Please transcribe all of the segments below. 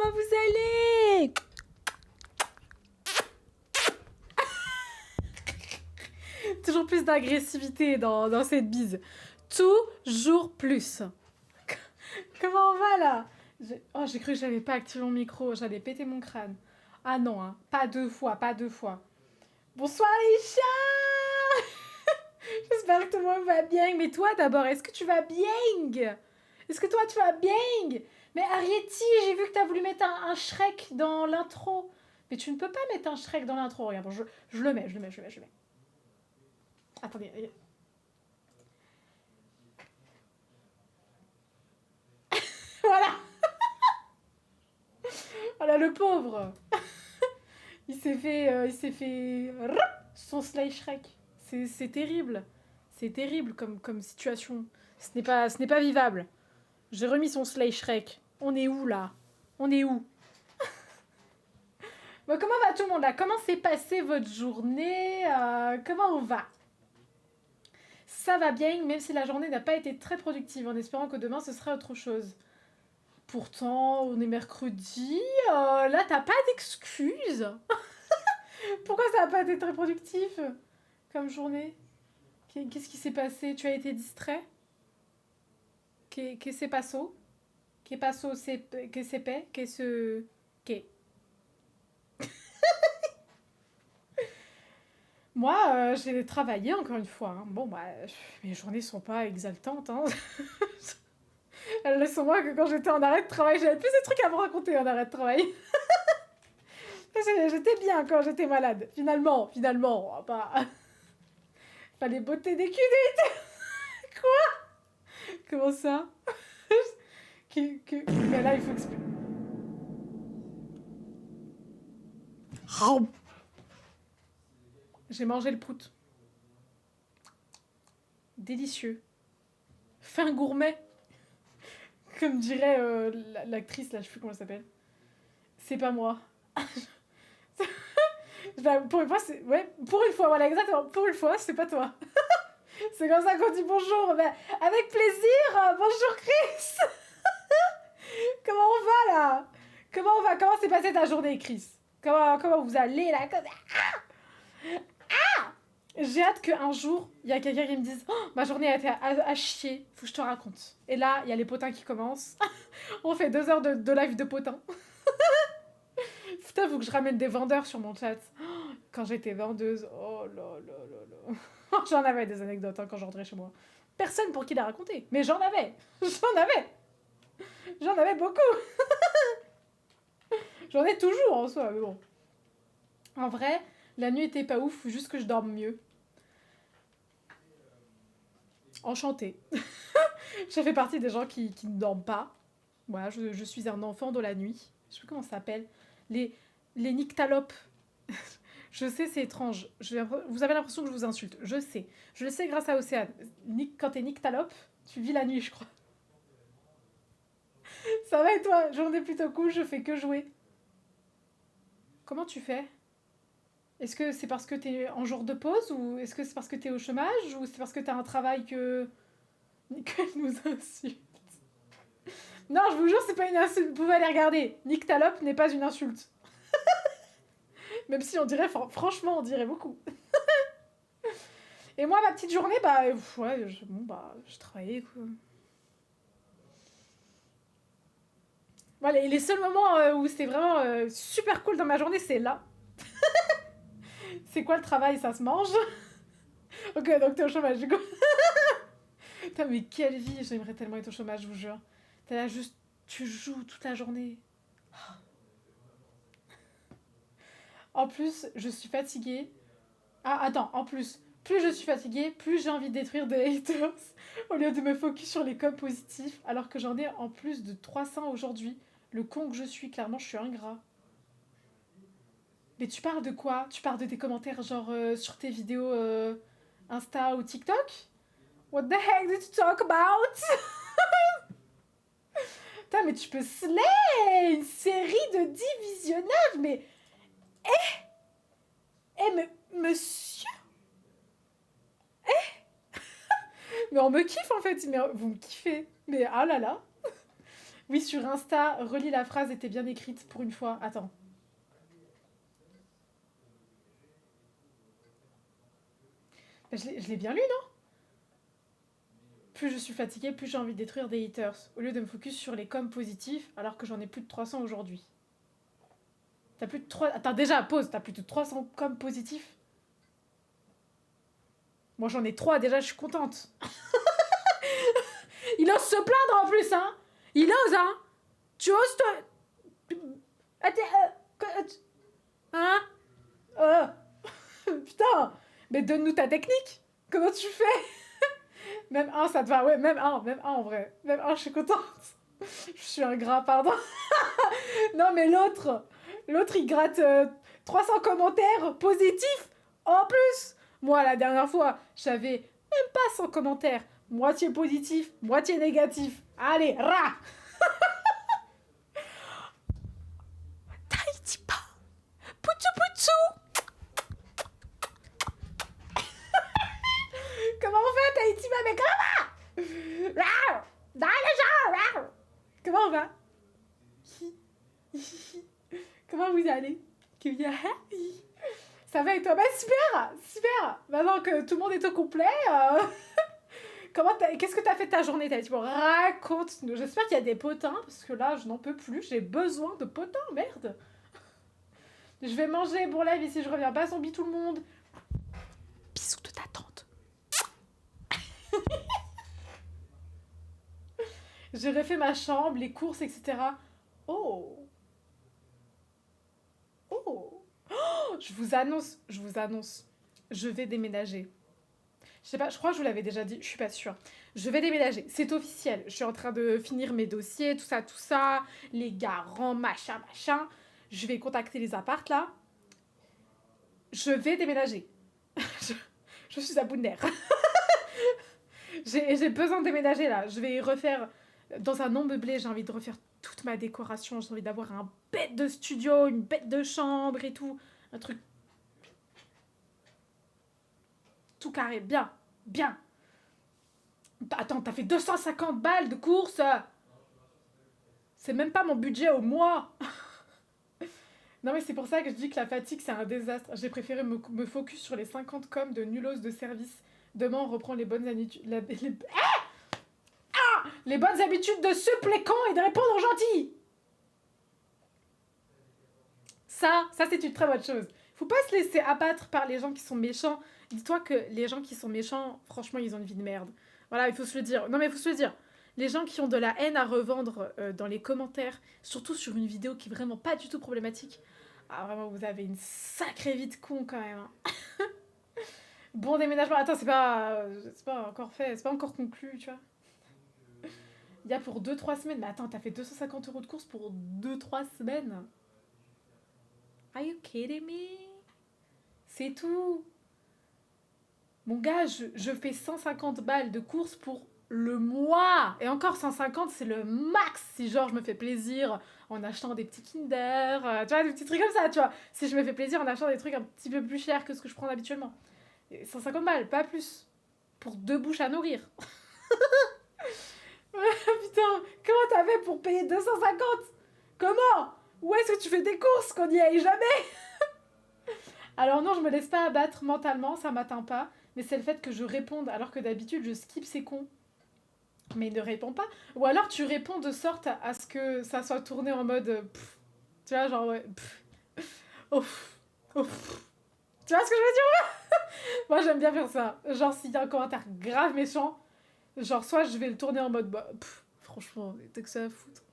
comment vous allez? Toujours plus d'agressivité dans cette bise. Toujours plus. Comment on va là? Oh, j'ai cru que j'avais pas activé mon micro, j'allais péter mon crâne. Ah non, hein, pas deux fois. Bonsoir les chats. J'espère que tout le monde va bien. Mais toi d'abord, est-ce que tu vas bien? Est-ce que toi tu vas bien? Mais Arietti, j'ai vu que t'as voulu mettre un Shrek dans l'intro. Mais tu ne peux pas mettre un Shrek dans l'intro. Regarde, bon, je le mets. Attendez. Voilà. Voilà le pauvre. Il s'est fait son Sly Shrek. C'est terrible. C'est terrible comme situation. Ce n'est pas vivable. J'ai remis son Sly Shrek. On est où là? On est où? Bon, comment va tout le monde là? Comment s'est passée votre journée? Comment on va? Ça va bien, même si la journée n'a pas été très productive, en espérant que demain ce sera autre chose. Pourtant, on est mercredi, là t'as pas d'excuses. Pourquoi ça n'a pas été très productif comme journée? Qu'est-ce qui s'est passé? Tu as été distrait? Qu'est-ce qui s'est passé? Qu'est-ce qui Moi, j'ai travaillé encore une fois. Hein. Bon, bah, mes journées sont pas exaltantes. Hein. Laissez-moi que quand j'étais en arrêt de travail, j'avais plus de trucs à me raconter en arrêt de travail. J'étais bien quand j'étais malade. Finalement, pas les beautés des culs. Quoi? Comment ça? Mais là, il faut expliquer. J'ai mangé le prout. Délicieux. Fin gourmet. Comme dirait l'actrice, là, je sais plus comment elle s'appelle. C'est pas moi. Pour une fois, c'est... Ouais, pour une fois, voilà, exactement. Pour une fois, c'est pas toi. C'est comme ça qu'on dit bonjour. Ben, avec plaisir. Bonjour, Chris. Comment on va, là? Comment s'est passée ta journée, Chris? Comment vous allez, là? J'ai hâte qu'un jour, il y a quelqu'un qui me dise oh, ma journée a été à chier, faut que je te raconte. Et là, il y a les potins qui commencent. On fait 2 heures de live de potins. Putain, faut que je ramène des vendeurs sur mon chat. Quand j'étais vendeuse, oh là là là là. J'en avais des anecdotes hein, quand je rentrais chez moi. Personne pour qui la raconter, mais j'en avais. J'en avais beaucoup. J'en ai toujours en soi, mais bon. En vrai, la nuit était pas ouf, faut juste que je dorme mieux. Enchantée. Je fais partie des gens qui ne dorment pas. Voilà, je suis un enfant de la nuit. Je sais plus comment ça s'appelle. Les nyctalopes. Je sais, c'est étrange. Vous avez l'impression que je vous insulte. Je sais. Je le sais grâce à Océane. Quand t'es nyctalope, tu vis la nuit, je crois. Ça va et toi? Journée plutôt cool, je fais que jouer. Comment tu fais? Est-ce que c'est parce que t'es en jour de pause ou est-ce que c'est parce que t'es au chômage ou c'est parce que t'as un travail que nous insulte? Non, je vous jure, c'est pas une insulte. Vous pouvez aller regarder. Nyctalope n'est pas une insulte. Même si on dirait, franchement, on dirait beaucoup. Et moi, ma petite journée, bah, ouais, je travaillais, quoi. Voilà, les seuls moments où c'est vraiment super cool dans ma journée, c'est là. C'est quoi le travail? Ça se mange. Ok, donc t'es au chômage, du coup. Putain, mais quelle vie! J'aimerais tellement être au chômage, je vous jure. T'es là juste, tu joues toute la journée. En plus, je suis fatiguée. Ah, attends, en plus je suis fatiguée, plus j'ai envie de détruire des haters au lieu de me focus sur les coms positifs, alors que j'en ai en plus de 300 aujourd'hui. Le con que je suis, clairement, je suis ingrat. Mais tu parles de quoi? Tu parles de tes commentaires, genre sur tes vidéos Insta ou TikTok? What the heck did you talk about? Putain, mais tu peux slay une série de 10 visionnages, mais. Mais monsieur. Mais on me kiffe en fait, mais vous me kiffez. Mais ah là là. Oui, sur Insta, relis la phrase était bien écrite pour une fois. Attends. Bah, je l'ai bien lu, non? Plus je suis fatiguée, plus j'ai envie de détruire des haters. Au lieu de me focus sur les coms positifs, alors que j'en ai plus de 300 aujourd'hui. T'as plus de 3... Attends, déjà, pause. T'as plus de 300 coms positifs? Moi, j'en ai 3, déjà, je suis contente. Il ose se plaindre en plus, hein. Il ose, hein. Tu oses te... Hein? Putain. Mais donne-nous ta technique. Comment tu fais? Même un, ça te va. Ouais, même un en vrai. Même un, je suis contente. Je suis un gras, pardon. Non, mais l'autre, il gratte 300 commentaires positifs en plus. Moi, la dernière fois, j'avais même pas 100 commentaires. Moitié positif, moitié négatif. Allez, ra. Tahiti pas. Poutou poutou. Comment on fait, Tahiti pas? Mais comment on va? Dans les gens. Comment on va? Comment vous allez? Ça va et toi? Bah super, super. Maintenant que tout le monde est au complet, qu'est-ce que t'as fait de ta journée? T'as dit bon, raconte-nous. J'espère qu'il y a des potins parce que là, je n'en peux plus. J'ai besoin de potins, merde. Je vais manger pour la vie si je reviens pas. Zombie tout le monde. Bisous de ta tante. J'ai refait ma chambre, les courses, etc. Oh. Oh. Je vous annonce, je vais déménager. Je sais pas, je crois que je vous l'avais déjà dit, je suis pas sûre. Je vais déménager, c'est officiel. Je suis en train de finir mes dossiers, tout ça, les garants, machin. Je vais contacter les apparts là. Je vais déménager. je suis à bout de nerfs. J'ai besoin de déménager là. Je vais refaire dans un non meublé, j'ai envie de refaire toute ma décoration. J'ai envie d'avoir un bête de studio, une bête de chambre et tout. Un truc tout carré, bien. Attends, t'as fait 250 balles de course. C'est même pas mon budget au mois. Non mais c'est pour ça que je dis que la fatigue c'est un désastre. J'ai préféré me focus sur les 50 coms de nulos de service. Demain on reprend les bonnes habitudes. Les bonnes habitudes de suppléant et de répondre aux gentils. Ça c'est une très bonne chose. Faut pas se laisser abattre par les gens qui sont méchants. Dis-toi que les gens qui sont méchants, franchement, ils ont une vie de merde. Voilà, il faut se le dire. Non, mais il faut se le dire. Les gens qui ont de la haine à revendre dans les commentaires, surtout sur une vidéo qui est vraiment pas du tout problématique, ah, vraiment, vous avez une sacrée vie de con quand même. Hein. Bon déménagement. Attends, c'est pas encore fait, c'est pas encore conclu, tu vois. Il y a pour 2-3 semaines. Mais attends, t'as fait 250 € de course pour 2-3 semaines. Are you kidding me? C'est tout. Mon gars, je fais 150 balles de course pour le mois. Et encore 150, c'est le max si genre je me fais plaisir en achetant des petits Kinder, tu vois, des petits trucs comme ça, tu vois. Si je me fais plaisir en achetant des trucs un petit peu plus chers que ce que je prends habituellement. Et 150 balles, pas plus. Pour 2 bouches à nourrir. Putain, comment t'as fait pour payer 250? Comment? Où est-ce que tu fais des courses qu'on n'y aille jamais? Alors non, je me laisse pas abattre mentalement, ça m'atteint pas. Mais c'est le fait que je réponde alors que d'habitude je skip ces cons. Mais il ne répond pas. Ou alors tu réponds de sorte à ce que ça soit tourné en mode... tu vois, genre ouais... Ouf. Tu vois ce que je veux dire? Moi j'aime bien faire ça. Genre s'il y a un commentaire grave méchant, genre soit je vais le tourner en mode... franchement, t'as que ça à foutre.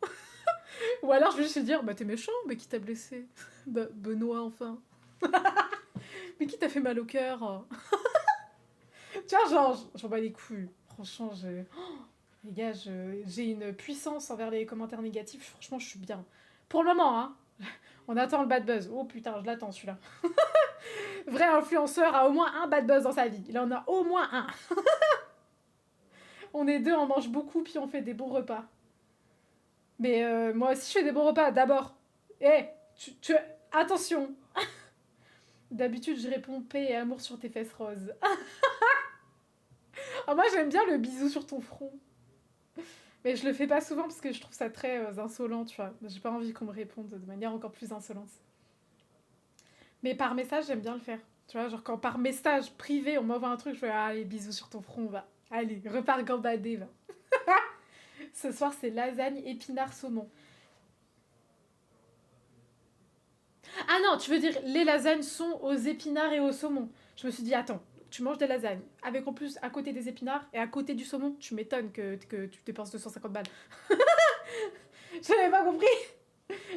Ou alors je vais juste lui dire, t'es méchant, mais qui t'a blessé? Benoît enfin. Mais qui t'a fait mal au cœur? Tu vois, genre, j'en bats les couilles. Franchement, les gars, j'ai une puissance envers les commentaires négatifs. Franchement, je suis bien. Pour le moment, hein. On attend le bad buzz. Oh putain, je l'attends celui-là. Vrai influenceur a au moins un bad buzz dans sa vie. Il en a au moins un. On est deux, on mange beaucoup, puis on fait des bons repas. Mais moi aussi, je fais des bons repas. D'abord, attention. D'habitude, je réponds paix et amour sur tes fesses roses. Moi, j'aime bien le bisou sur ton front. Mais je le fais pas souvent parce que je trouve ça très insolent, tu vois. J'ai pas envie qu'on me réponde de manière encore plus insolente. Mais par message, j'aime bien le faire. Tu vois, genre quand par message privé, on m'envoie un truc, je fais allez, bisous sur ton front, va. Allez, repars gambader, va. Ce soir, c'est lasagne épinard saumon. Ah non, tu veux dire les lasagnes sont aux épinards et au saumon. Je me suis dit, attends, tu manges des lasagnes, avec en plus à côté des épinards et à côté du saumon, tu m'étonnes que tu dépenses 250 balles. Je n'avais pas compris.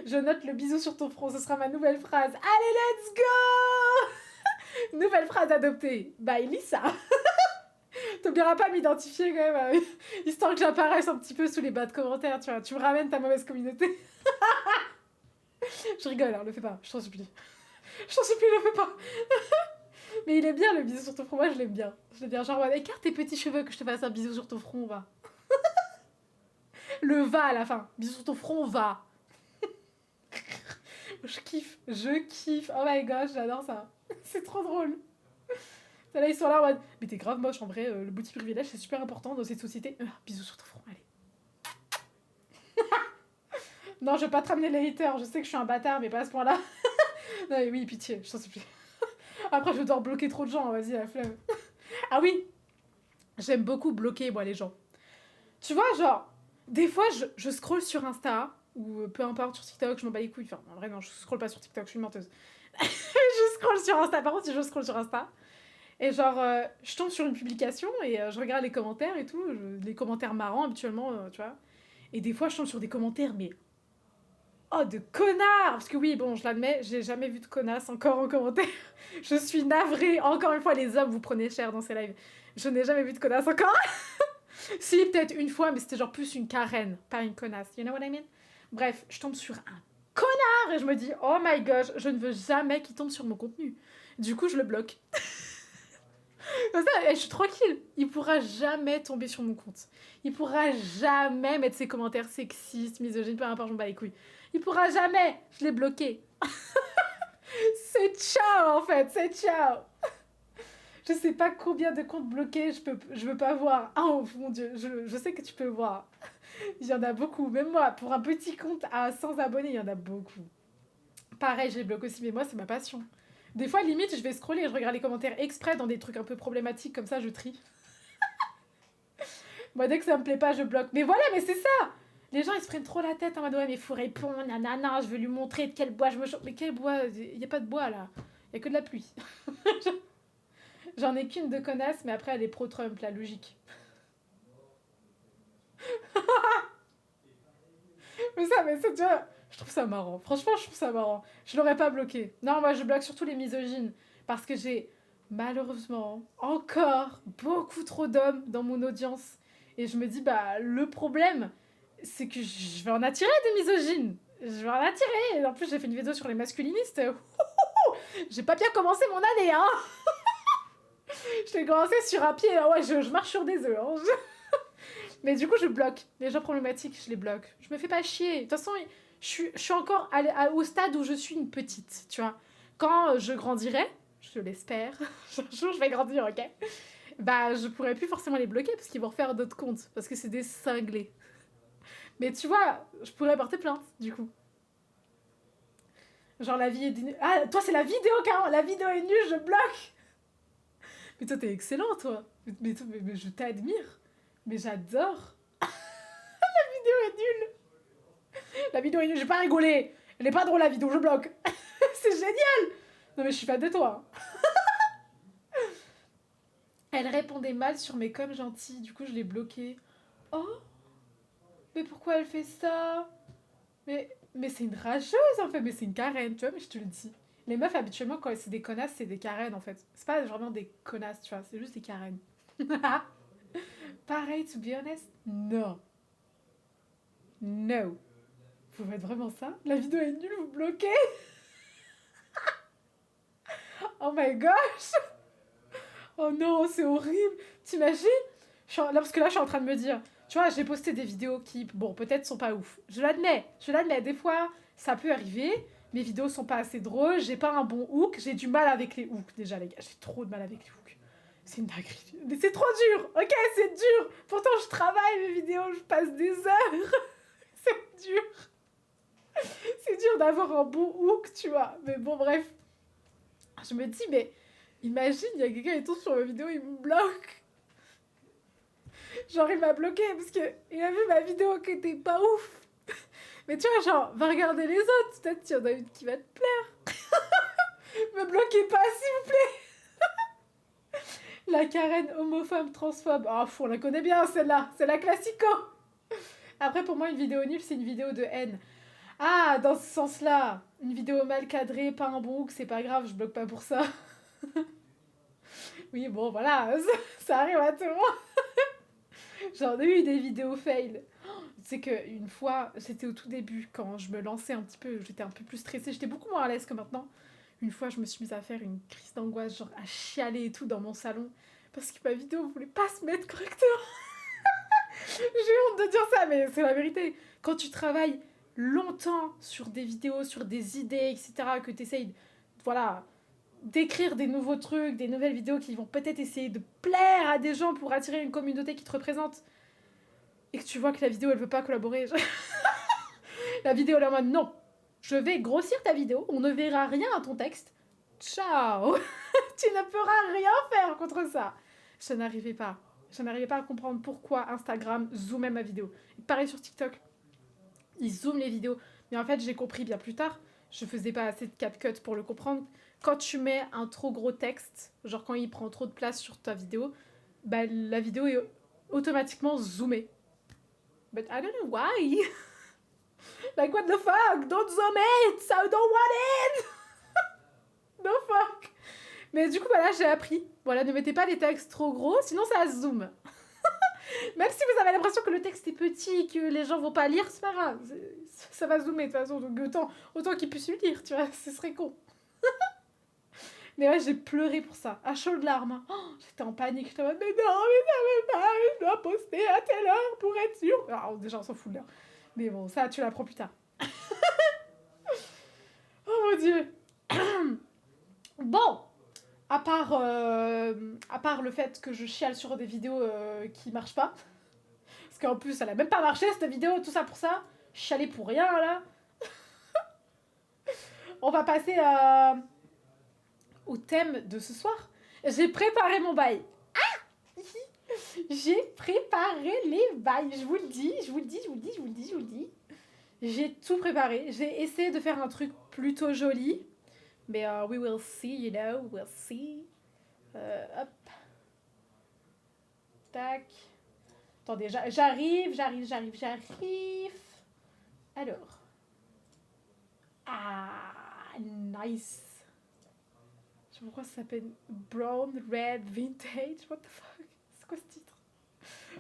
Je note le bisou sur ton front, ce sera ma nouvelle phrase. Allez, let's go. Nouvelle phrase adoptée. Bah, Elissa. T'oublieras pas à m'identifier quand même, histoire que j'apparaisse un petit peu sous les bas de commentaires, tu vois. Tu me ramènes ta mauvaise communauté. Je rigole, hein, le fais pas, je t'en supplie. Je t'en supplie, le fais pas. Mais il est bien le bisou sur ton front, moi je l'aime bien. Je l'aime bien, genre, écarte tes petits cheveux que je te fasse un bisou sur ton front, va. Le va à la fin, bisou sur ton front, va. Je kiffe. Oh my gosh, j'adore ça. C'est trop drôle. Là, ils sont là en mode, mais t'es grave moche en vrai, le petit privilège c'est super important dans cette société. Bisous sur ton front, allez. Non, je vais pas te ramener les haters, je sais que je suis un bâtard, mais pas à ce point-là. Non, mais oui, pitié, je t'en supplie. Après, je vais devoir bloquer trop de gens, vas-y, la flemme. Ah oui, j'aime beaucoup bloquer, moi, les gens. Tu vois, genre, des fois, je scroll sur Insta, ou peu importe, sur TikTok, je m'en bats les couilles. Enfin, en vrai, non, je scroll pas sur TikTok, je suis une menteuse. Je scroll sur Insta, par contre, si je scroll sur Insta, et genre, je tombe sur une publication, et je regarde les commentaires et tout, les commentaires marrants, habituellement, tu vois. Et des fois, je tombe sur des commentaires, mais oh, de connard. Parce que oui, bon, je l'admets, j'ai jamais vu de connasse encore en commentaire. Je suis navrée. Encore une fois, les hommes, vous prenez cher dans ces lives. Je n'ai jamais vu de connasse encore. Si, peut-être une fois, mais c'était genre plus une carène, pas une connasse. You know what I mean? Bref, je tombe sur un connard et je me dis, oh my gosh, je ne veux jamais qu'il tombe sur mon contenu. Du coup, je le bloque. Comme ça, et je suis tranquille. Il pourra jamais tomber sur mon compte. Il pourra jamais mettre ses commentaires sexistes, misogynes, peu importe, je m'en bats les couilles. Il pourra jamais. Je l'ai bloqué. C'est ciao en fait, c'est ciao. Je sais pas combien de comptes bloqués je veux pas voir. Oh mon dieu, je sais que tu peux voir. Il y en a beaucoup. Même moi, pour un petit compte à 100 abonnés, il y en a beaucoup. Pareil, je les bloque aussi, mais moi, c'est ma passion. Des fois, limite, je vais scroller et je regarde les commentaires exprès dans des trucs un peu problématiques, comme ça, je trie. Moi, dès que ça me plaît pas, je bloque. Mais voilà, mais c'est ça. Les gens, ils se prennent trop la tête en mode, ouais, mais faut répondre, nanana, je veux lui montrer de quel bois je me chauffe. Mais quel bois? Il y a pas de bois, là. Il y a que de la pluie. J'en ai qu'une de connasse, mais après, elle est pro-Trump, la logique. Mais c'est déjà... Je trouve ça marrant. Franchement, je trouve ça marrant. Je l'aurais pas bloqué. Non, moi, je bloque surtout les misogynes. Parce que j'ai, malheureusement, encore beaucoup trop d'hommes dans mon audience. Et je me dis, bah, le problème, c'est que je vais en attirer des misogynes. Je vais en attirer. Et en plus, j'ai fait une vidéo sur les masculinistes. J'ai pas bien commencé mon année, hein. Je l'ai commencé sur un pied. Ouais, je marche sur des œufs. Hein. Mais du coup, je bloque. Les gens problématiques, je les bloque. Je me fais pas chier. De toute façon, je suis encore au stade où je suis une petite, tu vois. Quand je grandirai, je l'espère, un jour je vais grandir, ok, bah je pourrais plus forcément les bloquer parce qu'ils vont refaire d'autres comptes, parce que c'est des cinglés. Mais tu vois, je pourrais porter plainte, du coup. Genre la vie est... Ah, toi c'est la vidéo, carrément. La vidéo est nulle, je bloque. Mais toi t'es excellent, toi. Mais je t'admire. Mais j'adore. La vidéo est nulle. La vidéo est nulle, j'ai pas rigolé. Elle est pas drôle la vidéo, je bloque. C'est génial. Non mais je suis fan de toi. Elle répondait mal sur mes comme gentils, du coup je l'ai bloquée. Oh, mais pourquoi elle fait ça? Mais c'est une rageuse en fait, mais c'est une carène, tu vois, mais je te le dis. Les meufs habituellement quand c'est des connasses, c'est des carènes en fait. C'est pas vraiment des connasses, tu vois, c'est juste des carènes. Pareil, to be honest, non. No. Vous faites vraiment ça? La vidéo est nulle, vous bloquez? Oh my gosh! Oh non, c'est horrible! T'imagines? Là, parce que là, je suis en train de me dire, tu vois, j'ai posté des vidéos qui, bon, peut-être sont pas ouf. Je l'admets. Des fois, ça peut arriver. Mes vidéos sont pas assez drôles, j'ai pas un bon hook, j'ai du mal avec les hooks déjà, les gars. J'ai trop de mal avec les hooks. C'est une dinguerie. Mais c'est trop dur. Ok, c'est dur. Pourtant, je travaille mes vidéos, je passe des heures. C'est dur. C'est dur d'avoir un bon hook, tu vois. Mais bon, bref. Je me dis, mais imagine, il y a quelqu'un qui tombe sur ma vidéo, il me bloque. Genre, il m'a bloqué parce qu'il a vu ma vidéo qui était pas ouf. Mais tu vois, genre, va regarder les autres. Peut-être qu'il y en a une qui va te plaire. Me bloquez pas, s'il vous plaît. La Karen homophobe, transphobe. Ah, on la connaît bien, celle-là. C'est la classico. Après, pour moi, une vidéo nulle, c'est une vidéo de haine. Ah, dans ce sens-là. Une vidéo mal cadrée, pas un bon hook, c'est pas grave, je bloque pas pour ça. Oui, bon, voilà, ça arrive à tout le monde. J'en ai eu des vidéos fail. C'est qu'une fois, c'était au tout début, quand je me lançais un petit peu, j'étais un peu plus stressée, j'étais beaucoup moins à l'aise que maintenant. Une fois, je me suis mise à faire une crise d'angoisse, genre à chialer et tout dans mon salon, parce que ma vidéo voulait pas se mettre correctement. J'ai honte de dire ça, mais c'est la vérité. Quand tu travailles longtemps sur des vidéos, sur des idées, etc., que tu essayes, voilà, d'écrire des nouveaux trucs, des nouvelles vidéos qui vont peut-être essayer de plaire à des gens pour attirer une communauté qui te représente, et que tu vois que la vidéo, elle veut pas collaborer. La vidéo, elle est en mode non, je vais grossir ta vidéo, on ne verra rien à ton texte. Ciao. Tu ne pourras rien faire contre ça. Je n'arrivais pas. Je n'arrivais pas à comprendre pourquoi Instagram zoomait ma vidéo. Et pareil sur TikTok. Ils zooment les vidéos. Mais en fait, j'ai compris bien plus tard. Je faisais pas assez de CapCut pour le comprendre. Quand tu mets un trop gros texte, genre quand il prend trop de place sur ta vidéo, bah la vidéo est automatiquement zoomée. But I don't know why. Like what the fuck? Don't zoom it! I don't want it! No fuck! Mais du coup, voilà, j'ai appris. Voilà, ne mettez pas les textes trop gros, sinon ça zoome. Même si vous avez l'impression que le texte est petit, que les gens vont pas lire, c'est pas grave. Ça va zoomer de toute façon, donc autant qu'ils puissent le lire, tu vois, ce serait con. Mais ouais, j'ai pleuré pour ça, à chaudes larmes. Oh, j'étais en panique, j'étais en mode, mais non, mais ça va pas, je dois poster à telle heure pour être sûre. Alors déjà, on s'en fout de l'heure. Mais bon, ça, tu l'apprends plus tard. Oh mon dieu. Bon, à part le fait que je chiale sur des vidéos qui marchent pas, parce qu'en plus, elle a même pas marché cette vidéo, tout ça pour ça, chialer pour rien là. On va passer au thème de ce soir. J'ai préparé mon bail. Ah, j'ai préparé les bails, je vous le dis, je vous le dis, je vous le dis, je vous le dis, je vous le dis. J'ai tout préparé. J'ai essayé de faire un truc plutôt joli. Mais we will see, you know, we'll see. Hop. Tac. Attendez, j'arrive. Alors. Ah, nice. Je sais pas pourquoi ça s'appelle Brown Red Vintage. What the fuck? C'est quoi ce titre?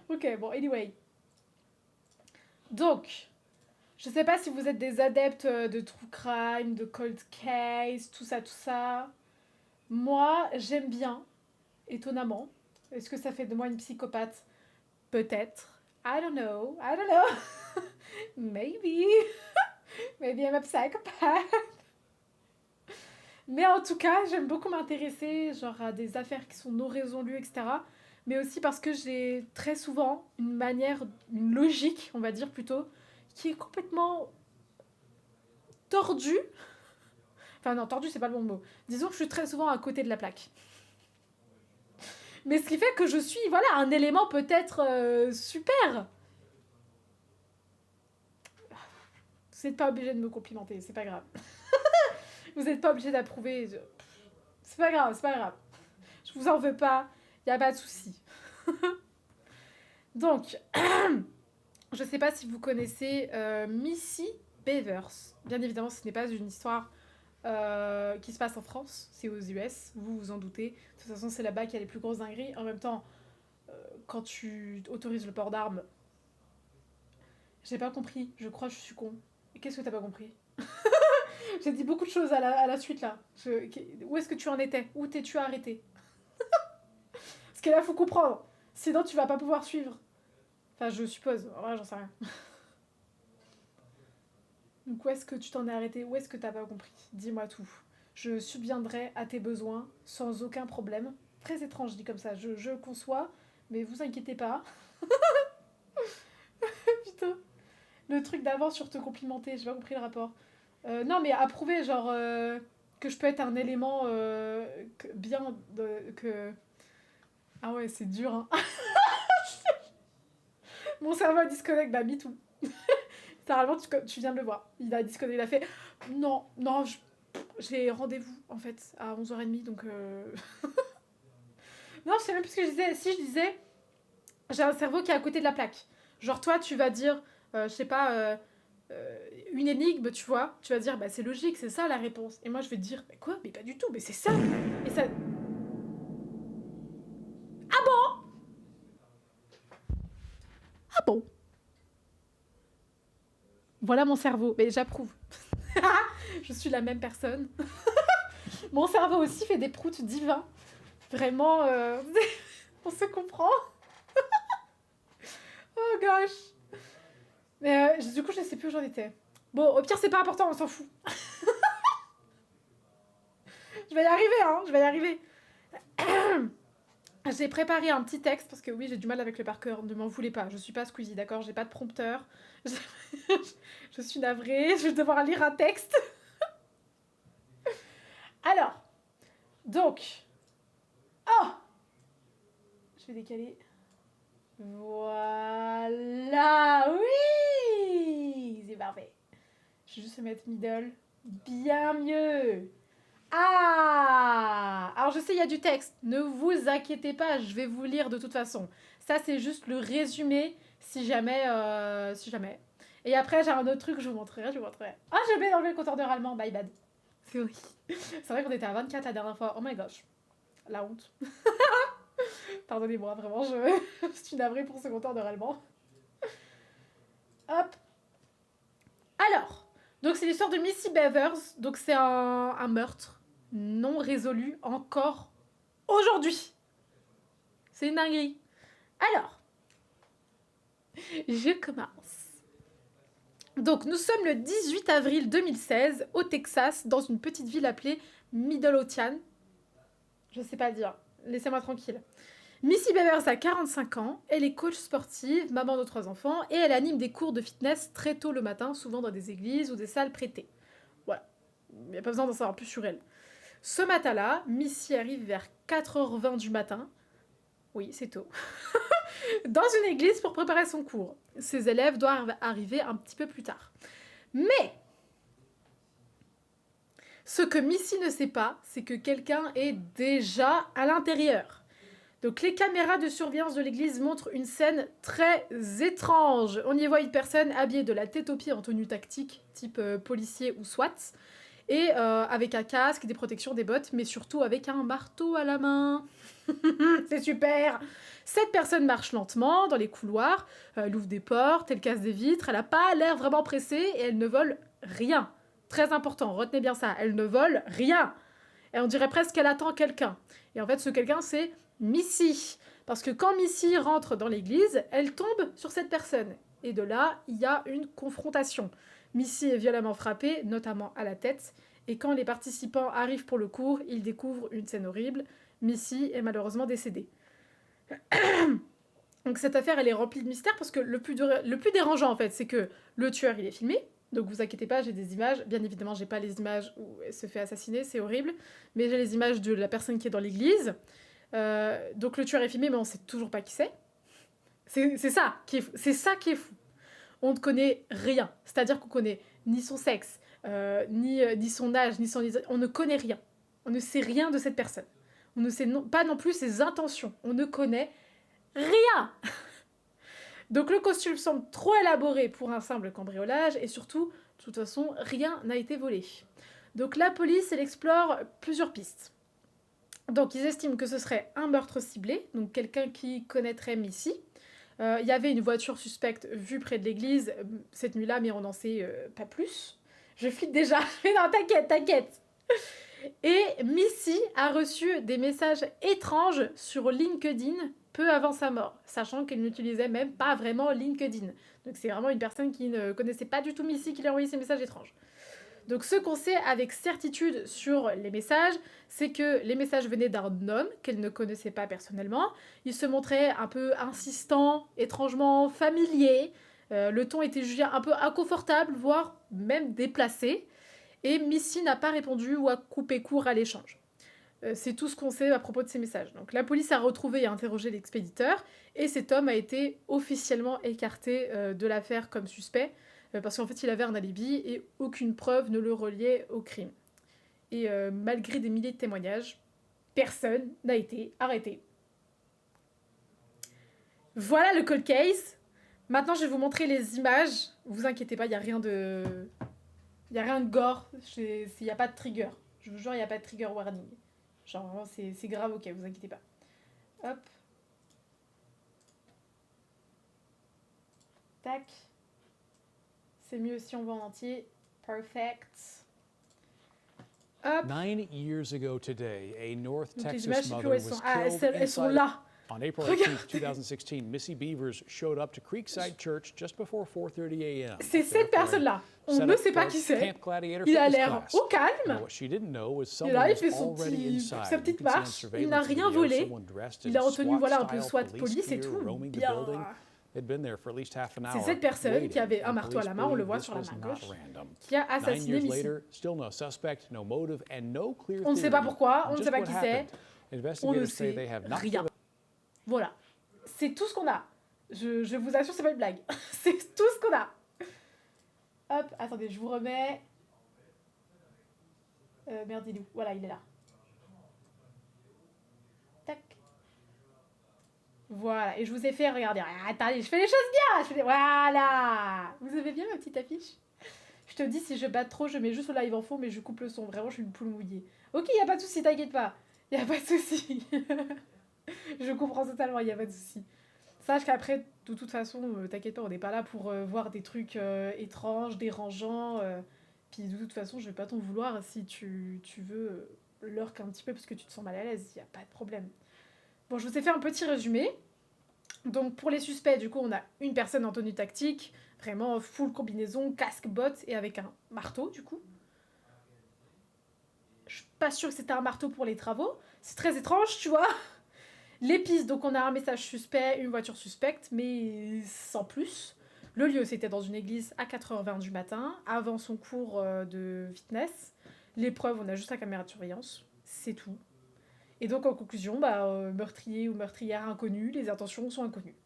Ok, bon, anyway. Donc, je sais pas si vous êtes des adeptes de true crime, de cold case, tout ça. Moi, j'aime bien, étonnamment. Est-ce que ça fait de moi une psychopathe? Peut-être. I don't know. Maybe. Maybe I'm a psychopath. Mais en tout cas, j'aime beaucoup m'intéresser genre à des affaires qui sont non résolues, etc. Mais aussi parce que j'ai très souvent une logique, on va dire plutôt, qui est complètement tordue. Enfin non, tordue, c'est pas le bon mot. Disons que je suis très souvent à côté de la plaque. Mais ce qui fait que je suis, voilà, un élément peut-être super. Vous n'êtes pas obligé de me complimenter, c'est pas grave. Vous n'êtes pas obligé d'approuver. C'est pas grave. Je vous en veux pas, y a pas de souci. Donc, je sais pas si vous connaissez Missy Bevers. Bien évidemment, ce n'est pas une histoire qui se passe en France, c'est aux US, vous vous en doutez. De toute façon, c'est là-bas qu'il y a les plus grosses dingueries. En même temps, quand tu autorises le port d'armes, j'ai pas compris, je crois que je suis con. Qu'est-ce que t'as pas compris? J'ai dit beaucoup de choses à la suite là. Où est-ce que tu en étais? Où t'es-tu arrêté? Parce que là, faut comprendre. Sinon, tu vas pas pouvoir suivre. Enfin, je suppose. Ouais, j'en sais rien. Donc, où est-ce que tu t'en es arrêté? Où est-ce que t'as pas compris? Dis-moi tout. Je subviendrai à tes besoins sans aucun problème. Très étrange, dit comme ça. Je conçois, mais vous inquiétez pas. Putain. Le truc d'avant sur te complimenter, j'ai pas compris le rapport. Non, mais approuver, genre, que je peux être un élément bien. Que... Ah ouais, c'est dur, hein. Mon cerveau disconnecte, bah, me too. Littéralement, tu viens de le voir. Il a disconnecté, il a fait non, non, j'ai rendez-vous en fait à 11h30, donc. Non, je sais même plus ce que je disais. Si je disais, j'ai un cerveau qui est à côté de la plaque. Genre, toi, tu vas dire, je sais pas, une énigme, tu vois. Tu vas dire, bah, c'est logique, c'est ça la réponse. Et moi, je vais te dire, mais quoi? Mais pas du tout, mais c'est ça. Et ça. Ah bon? Voilà mon cerveau. Mais j'approuve. Je suis la même personne. Mon cerveau aussi fait des proutes divins. Vraiment, on se comprend. Oh gosh. Mais du coup, je sais plus où j'en étais. Bon, au pire, c'est pas important, on s'en fout. Je vais y arriver, hein, je vais y arriver. J'ai préparé un petit texte parce que oui, j'ai du mal avec le par cœur. Ne m'en voulez pas, je suis pas Squeezie, d'accord? J'ai pas de prompteur. Je suis navrée, je vais devoir lire un texte. Alors, donc. Oh! Je vais décaler. Voilà, oui! C'est parfait. Je vais juste mettre middle. Bien mieux. Ah! Alors je sais, il y a du texte. Ne vous inquiétez pas, je vais vous lire de toute façon. Ça, c'est juste le résumé, si jamais... si jamais. Et après, j'ai un autre truc, je vous montrerai. Ah, j'ai bien enlevé le compteur de râlement, my bad. C'est horrible. C'est vrai qu'on était à 24 la dernière fois. Oh my gosh. La honte. Pardonnez-moi, vraiment, je suis navrée pour ce compteur de râlement. Hop. Alors, donc c'est l'histoire de Missy Bevers. Donc c'est un meurtre non résolu encore aujourd'hui. C'est une dinguerie. Alors, je commence. Donc nous sommes le 18 avril 2016 au Texas, dans une petite ville appelée Midlothian. Je sais pas dire, laissez-moi tranquille. Missy Bevers a 45 ans, elle est coach sportive, maman de 3 enfants, et elle anime des cours de fitness très tôt le matin, souvent dans des églises ou des salles prêtées. Voilà, il n'y a pas besoin d'en savoir plus sur elle. Ce matin-là, Missy arrive vers 4h20 du matin. Oui, c'est tôt. Dans une église pour préparer son cours. Ses élèves doivent arriver un petit peu plus tard. Mais ce que Missy ne sait pas, c'est que quelqu'un est déjà à l'intérieur. Donc les caméras de surveillance de l'église montrent une scène très étrange. On y voit une personne habillée de la tête aux pieds en tenue tactique, type policier ou SWAT, et avec un casque, des protections, des bottes, mais surtout avec un marteau à la main. C'est super. Cette personne marche lentement dans les couloirs, elle ouvre des portes, elle casse des vitres, elle n'a pas l'air vraiment pressée et elle ne vole rien. Très important, retenez bien ça, elle ne vole rien. Et on dirait presque qu'elle attend quelqu'un. Et en fait, ce quelqu'un, c'est Missy. Parce que quand Missy rentre dans l'église, elle tombe sur cette personne. Et de là, il y a une confrontation. Missy est violemment frappée, notamment à la tête. Et quand les participants arrivent pour le cours, ils découvrent une scène horrible. Missy est malheureusement décédée. Donc cette affaire, elle est remplie de mystères parce que le plus dérangeant, en fait, c'est que le tueur, il est filmé. Donc vous inquiétez pas, j'ai des images. Bien évidemment, j'ai pas les images où elle se fait assassiner, c'est horrible. Mais j'ai les images de la personne qui est dans l'église. Donc le tueur est filmé, mais on sait toujours pas qui c'est. C'est ça qui est fou. C'est ça qui est fou. On ne connaît rien. C'est-à-dire qu'on connaît ni son sexe, ni son âge, ni son... On ne connaît rien. On ne sait rien de cette personne. On ne sait pas non plus ses intentions. On ne connaît rien. Donc le costume semble trop élaboré pour un simple cambriolage et surtout, de toute façon, rien n'a été volé. Donc la police, elle explore plusieurs pistes. Donc ils estiment que ce serait un meurtre ciblé, donc quelqu'un qui connaîtrait Missy. Il y avait une voiture suspecte vue près de l'église cette nuit-là, mais on n'en sait pas plus. Je flippe déjà. Mais non, t'inquiète. Et Missy a reçu des messages étranges sur LinkedIn peu avant sa mort, sachant qu'elle n'utilisait même pas vraiment LinkedIn. Donc c'est vraiment une personne qui ne connaissait pas du tout Missy qui lui a envoyé ces messages étranges. Donc ce qu'on sait avec certitude sur les messages, c'est que les messages venaient d'un homme qu'elle ne connaissait pas personnellement. Il se montrait un peu insistant, étrangement familier. Le ton était jugé un peu inconfortable, voire même déplacé. Et Missy n'a pas répondu ou a coupé court à l'échange. C'est tout ce qu'on sait à propos de ces messages. Donc la police a retrouvé et interrogé l'expéditeur, et cet homme a été officiellement écarté de l'affaire comme suspect, parce qu'en fait il avait un alibi et aucune preuve ne le reliait au crime. Et malgré des milliers de témoignages, personne n'a été arrêté. Voilà le cold case. Maintenant je vais vous montrer les images. Vous inquiétez pas, il n'y a rien de... Il n'y a rien de gore, il n'y a pas de trigger. Je vous jure, il n'y a pas de trigger warning. Genre, vraiment, c'est grave, ok, vous inquiétez pas. Hop. Tac. C'est mieux si on voit en entier. Perfect. Hop. 9 years ago today, a North Donc, les Texas images, je sais plus mother où elles was sont. Ah, killed elles sont inside. là. On April 18, 2016, Missy Beavers showed up to Creekside Church just before 4:30 a.m. C'est cette personne-là. On ne sait pas qui c'est. Il a l'air au calme. Et là, il fait sa petite marche. Il n'a rien volé. Il a retenu voilà, un peu SWAT police et tout. Bien. C'est cette personne qui avait un marteau à la main, on le voit sur la main gauche, qui a assassiné Missy. On ne sait pas pourquoi, on ne sait pas qui c'est. On ne sait rien. Voilà. C'est tout ce qu'on a. Je vous assure, c'est pas une blague. C'est tout ce qu'on a. Hop, attendez, je vous remets. Merde, il est où? Voilà, il est là. Tac. Voilà, et je vous ai fait regarder. Ah, attendez, je fais les choses bien. Voilà. Vous avez bien ma petite affiche? Je te dis, si je batte trop, je mets juste le live en fond, mais je coupe le son. Vraiment, je suis une poule mouillée. Ok, y a pas de souci, t'inquiète pas. Y a pas de souci. Je comprends totalement, y a pas de souci. Sache qu'après, de toute façon, t'inquiète pas, on n'est pas là pour voir des trucs étranges, dérangeants. Puis de toute façon, je vais pas t'en vouloir si tu veux lurk un petit peu parce que tu te sens mal à l'aise, y a pas de problème. Bon, je vous ai fait un petit résumé. Donc pour les suspects, du coup, on a une personne en tenue tactique, vraiment full combinaison, casque, bottes et avec un marteau, du coup. Je suis pas sûre que c'était un marteau pour les travaux. C'est très étrange, tu vois. Les pistes, donc on a un message suspect, une voiture suspecte, mais sans plus. Le lieu, c'était dans une église à 4h20 du matin, avant son cours de fitness. Les preuves, on a juste la caméra de surveillance, c'est tout. Et donc en conclusion, meurtrier ou meurtrière inconnu, les intentions sont inconnues.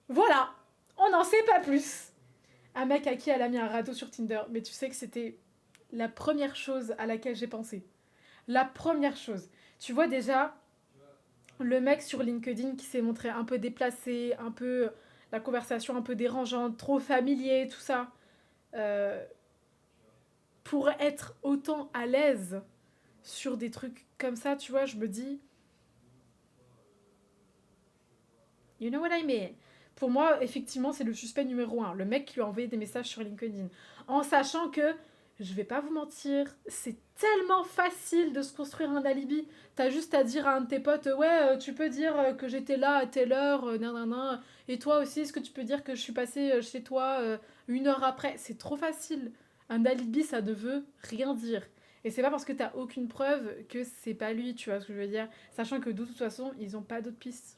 Voilà, on n'en sait pas plus. Un mec à qui elle a mis un radeau sur Tinder, mais tu sais que c'était la première chose à laquelle j'ai pensé. La première chose. Tu vois déjà... Le mec sur LinkedIn qui s'est montré un peu déplacé, un peu la conversation un peu dérangeante, trop familier, tout ça. Pour être autant à l'aise sur des trucs comme ça, tu vois, je me dis... You know what I mean? Pour moi, effectivement, c'est le suspect numéro 1. Le mec qui lui a envoyé des messages sur LinkedIn. En sachant que... Je vais pas vous mentir, c'est tellement facile de se construire un alibi. T'as juste à dire à un de tes potes, ouais, tu peux dire que j'étais là à telle heure, nanana. Et toi aussi, est-ce que tu peux dire que je suis passée chez toi 1 heure après? C'est trop facile. Un alibi, ça ne veut rien dire. Et c'est pas parce que t'as aucune preuve que c'est pas lui, tu vois ce que je veux dire. Sachant que de toute façon, ils ont pas d'autres pistes.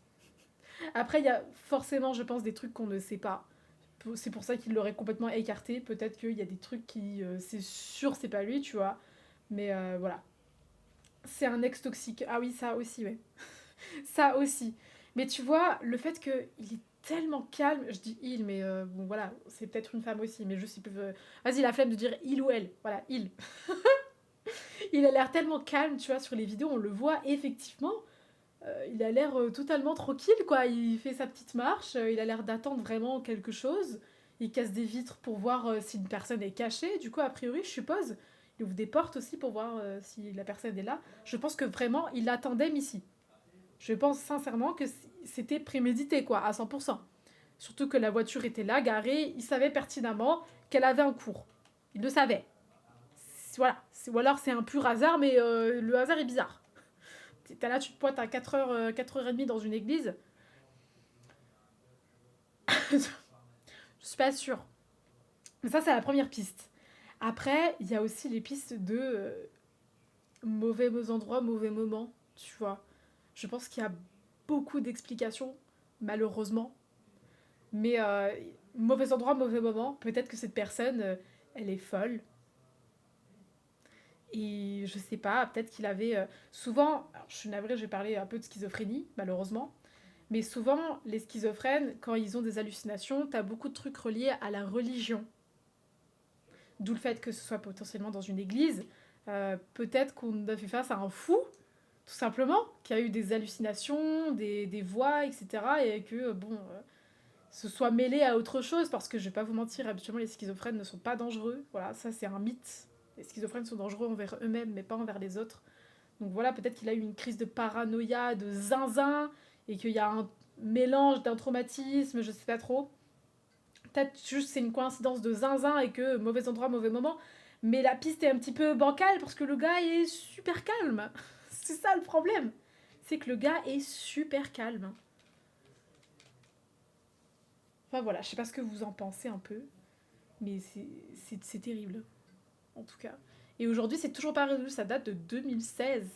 Après, il y a forcément, je pense, des trucs qu'on ne sait pas. C'est pour ça qu'il l'aurait complètement écarté. Peut-être qu'il y a des trucs qui... c'est sûr, c'est pas lui, tu vois. Mais voilà. C'est un ex toxique. Ah oui, ça aussi, ouais. Ça aussi. Mais tu vois, le fait qu'il est tellement calme... Je dis il, mais bon, voilà. C'est peut-être une femme aussi, mais je sais plus... Vas-y, la flemme de dire il ou elle. Voilà, il. Il a l'air tellement calme, tu vois, sur les vidéos, on le voit, effectivement... il a l'air totalement tranquille, quoi. Il fait sa petite marche, il a l'air d'attendre vraiment quelque chose. Il casse des vitres pour voir si une personne est cachée. Du coup, a priori, je suppose, il ouvre des portes aussi pour voir si la personne est là. Je pense que vraiment, il attendait Missy. Je pense sincèrement que c'était prémédité, quoi, à 100%. Surtout que la voiture était là, garée. Il savait pertinemment qu'elle avait un cours. Il le savait. Voilà. Ou alors, c'est un pur hasard, mais le hasard est bizarre. T'es là, tu te pointes à 4h, 4h30 dans une église. Je suis pas sûre. Mais ça, c'est la première piste. Après, il y a aussi les pistes de mauvais endroits, mauvais moments, tu vois. Je pense qu'il y a beaucoup d'explications, malheureusement. Mais mauvais endroit, mauvais moment, peut-être que cette personne, elle est folle. Et je sais pas, peut-être qu'il avait souvent, alors je suis navrée, je vais parler un peu de schizophrénie, malheureusement, mais souvent, les schizophrènes, quand ils ont des hallucinations, t'as beaucoup de trucs reliés à la religion. D'où le fait que ce soit potentiellement dans une église. Peut-être qu'on a fait face à un fou, tout simplement, qui a eu des hallucinations, des voix, etc. Et que, bon, se soit mêlé à autre chose, parce que je vais pas vous mentir, habituellement les schizophrènes ne sont pas dangereux. Voilà, ça c'est un mythe. Les schizophrènes sont dangereux envers eux-mêmes, mais pas envers les autres. Donc voilà, peut-être qu'il a eu une crise de paranoïa, de zinzin, et qu'il y a un mélange d'un traumatisme, je sais pas trop. Peut-être juste c'est une coïncidence de zinzin et que mauvais endroit, mauvais moment. Mais la piste est un petit peu bancale parce que le gars est super calme. C'est ça le problème. C'est que le gars est super calme. Enfin voilà, je sais pas ce que vous en pensez un peu, mais c'est terrible, en tout cas. Et aujourd'hui, c'est toujours pas résolu, ça date de 2016.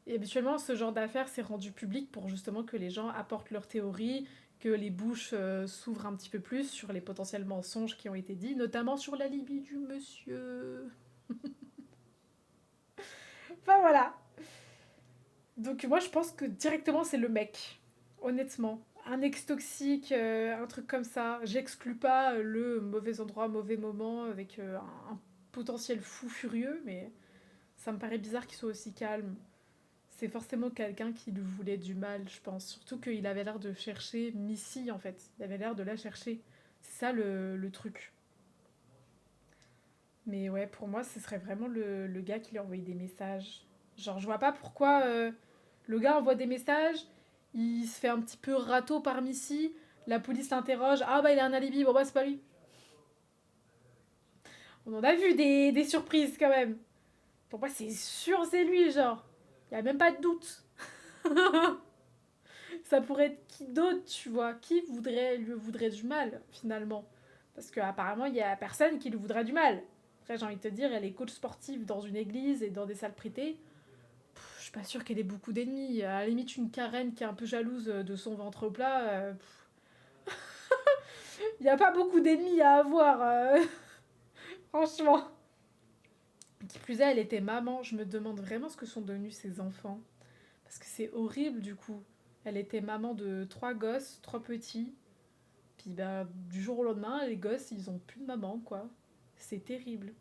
Et habituellement, ce genre d'affaires s'est rendu public pour justement que les gens apportent leurs théories, que les bouches s'ouvrent un petit peu plus sur les potentiels mensonges qui ont été dits, notamment sur l'alibi du monsieur. Enfin voilà. Donc moi, je pense que directement, c'est le mec. Honnêtement. Un ex toxique, un truc comme ça. J'exclus pas le mauvais endroit, mauvais moment avec un potentiel fou furieux, mais ça me paraît bizarre qu'il soit aussi calme. C'est forcément quelqu'un qui lui voulait du mal, je pense. Surtout qu'il avait l'air de chercher Missy, en fait. Il avait l'air de la chercher. C'est ça le truc. Mais ouais, pour moi, ce serait vraiment le gars qui lui a envoyé des messages. Genre, je vois pas pourquoi le gars envoie des messages, il se fait un petit peu râteau par Missy, la police l'interroge, ah bah il a un alibi, bon bah c'est pas lui. On en a vu des surprises quand même. Pour moi, c'est sûr, c'est lui, genre. Y a même pas de doute. Ça pourrait être qui d'autre, tu vois. Qui lui voudrait du mal, finalement. Parce qu'apparemment, il y a personne qui lui voudrait du mal. Après, j'ai envie de te dire, elle est coach sportive dans une église et dans des salles prêtées. Je suis pas sûre qu'elle ait beaucoup d'ennemis. À la limite, une Karen qui est un peu jalouse de son ventre plat. Il n'y a pas beaucoup d'ennemis à avoir, franchement. Qui plus est, elle était maman. Je me demande vraiment ce que sont devenus ses enfants. Parce que c'est horrible, du coup. Elle était maman de 3 gosses, 3 petits. Puis bah, du jour au lendemain, les gosses, ils ont plus de maman, quoi. C'est terrible.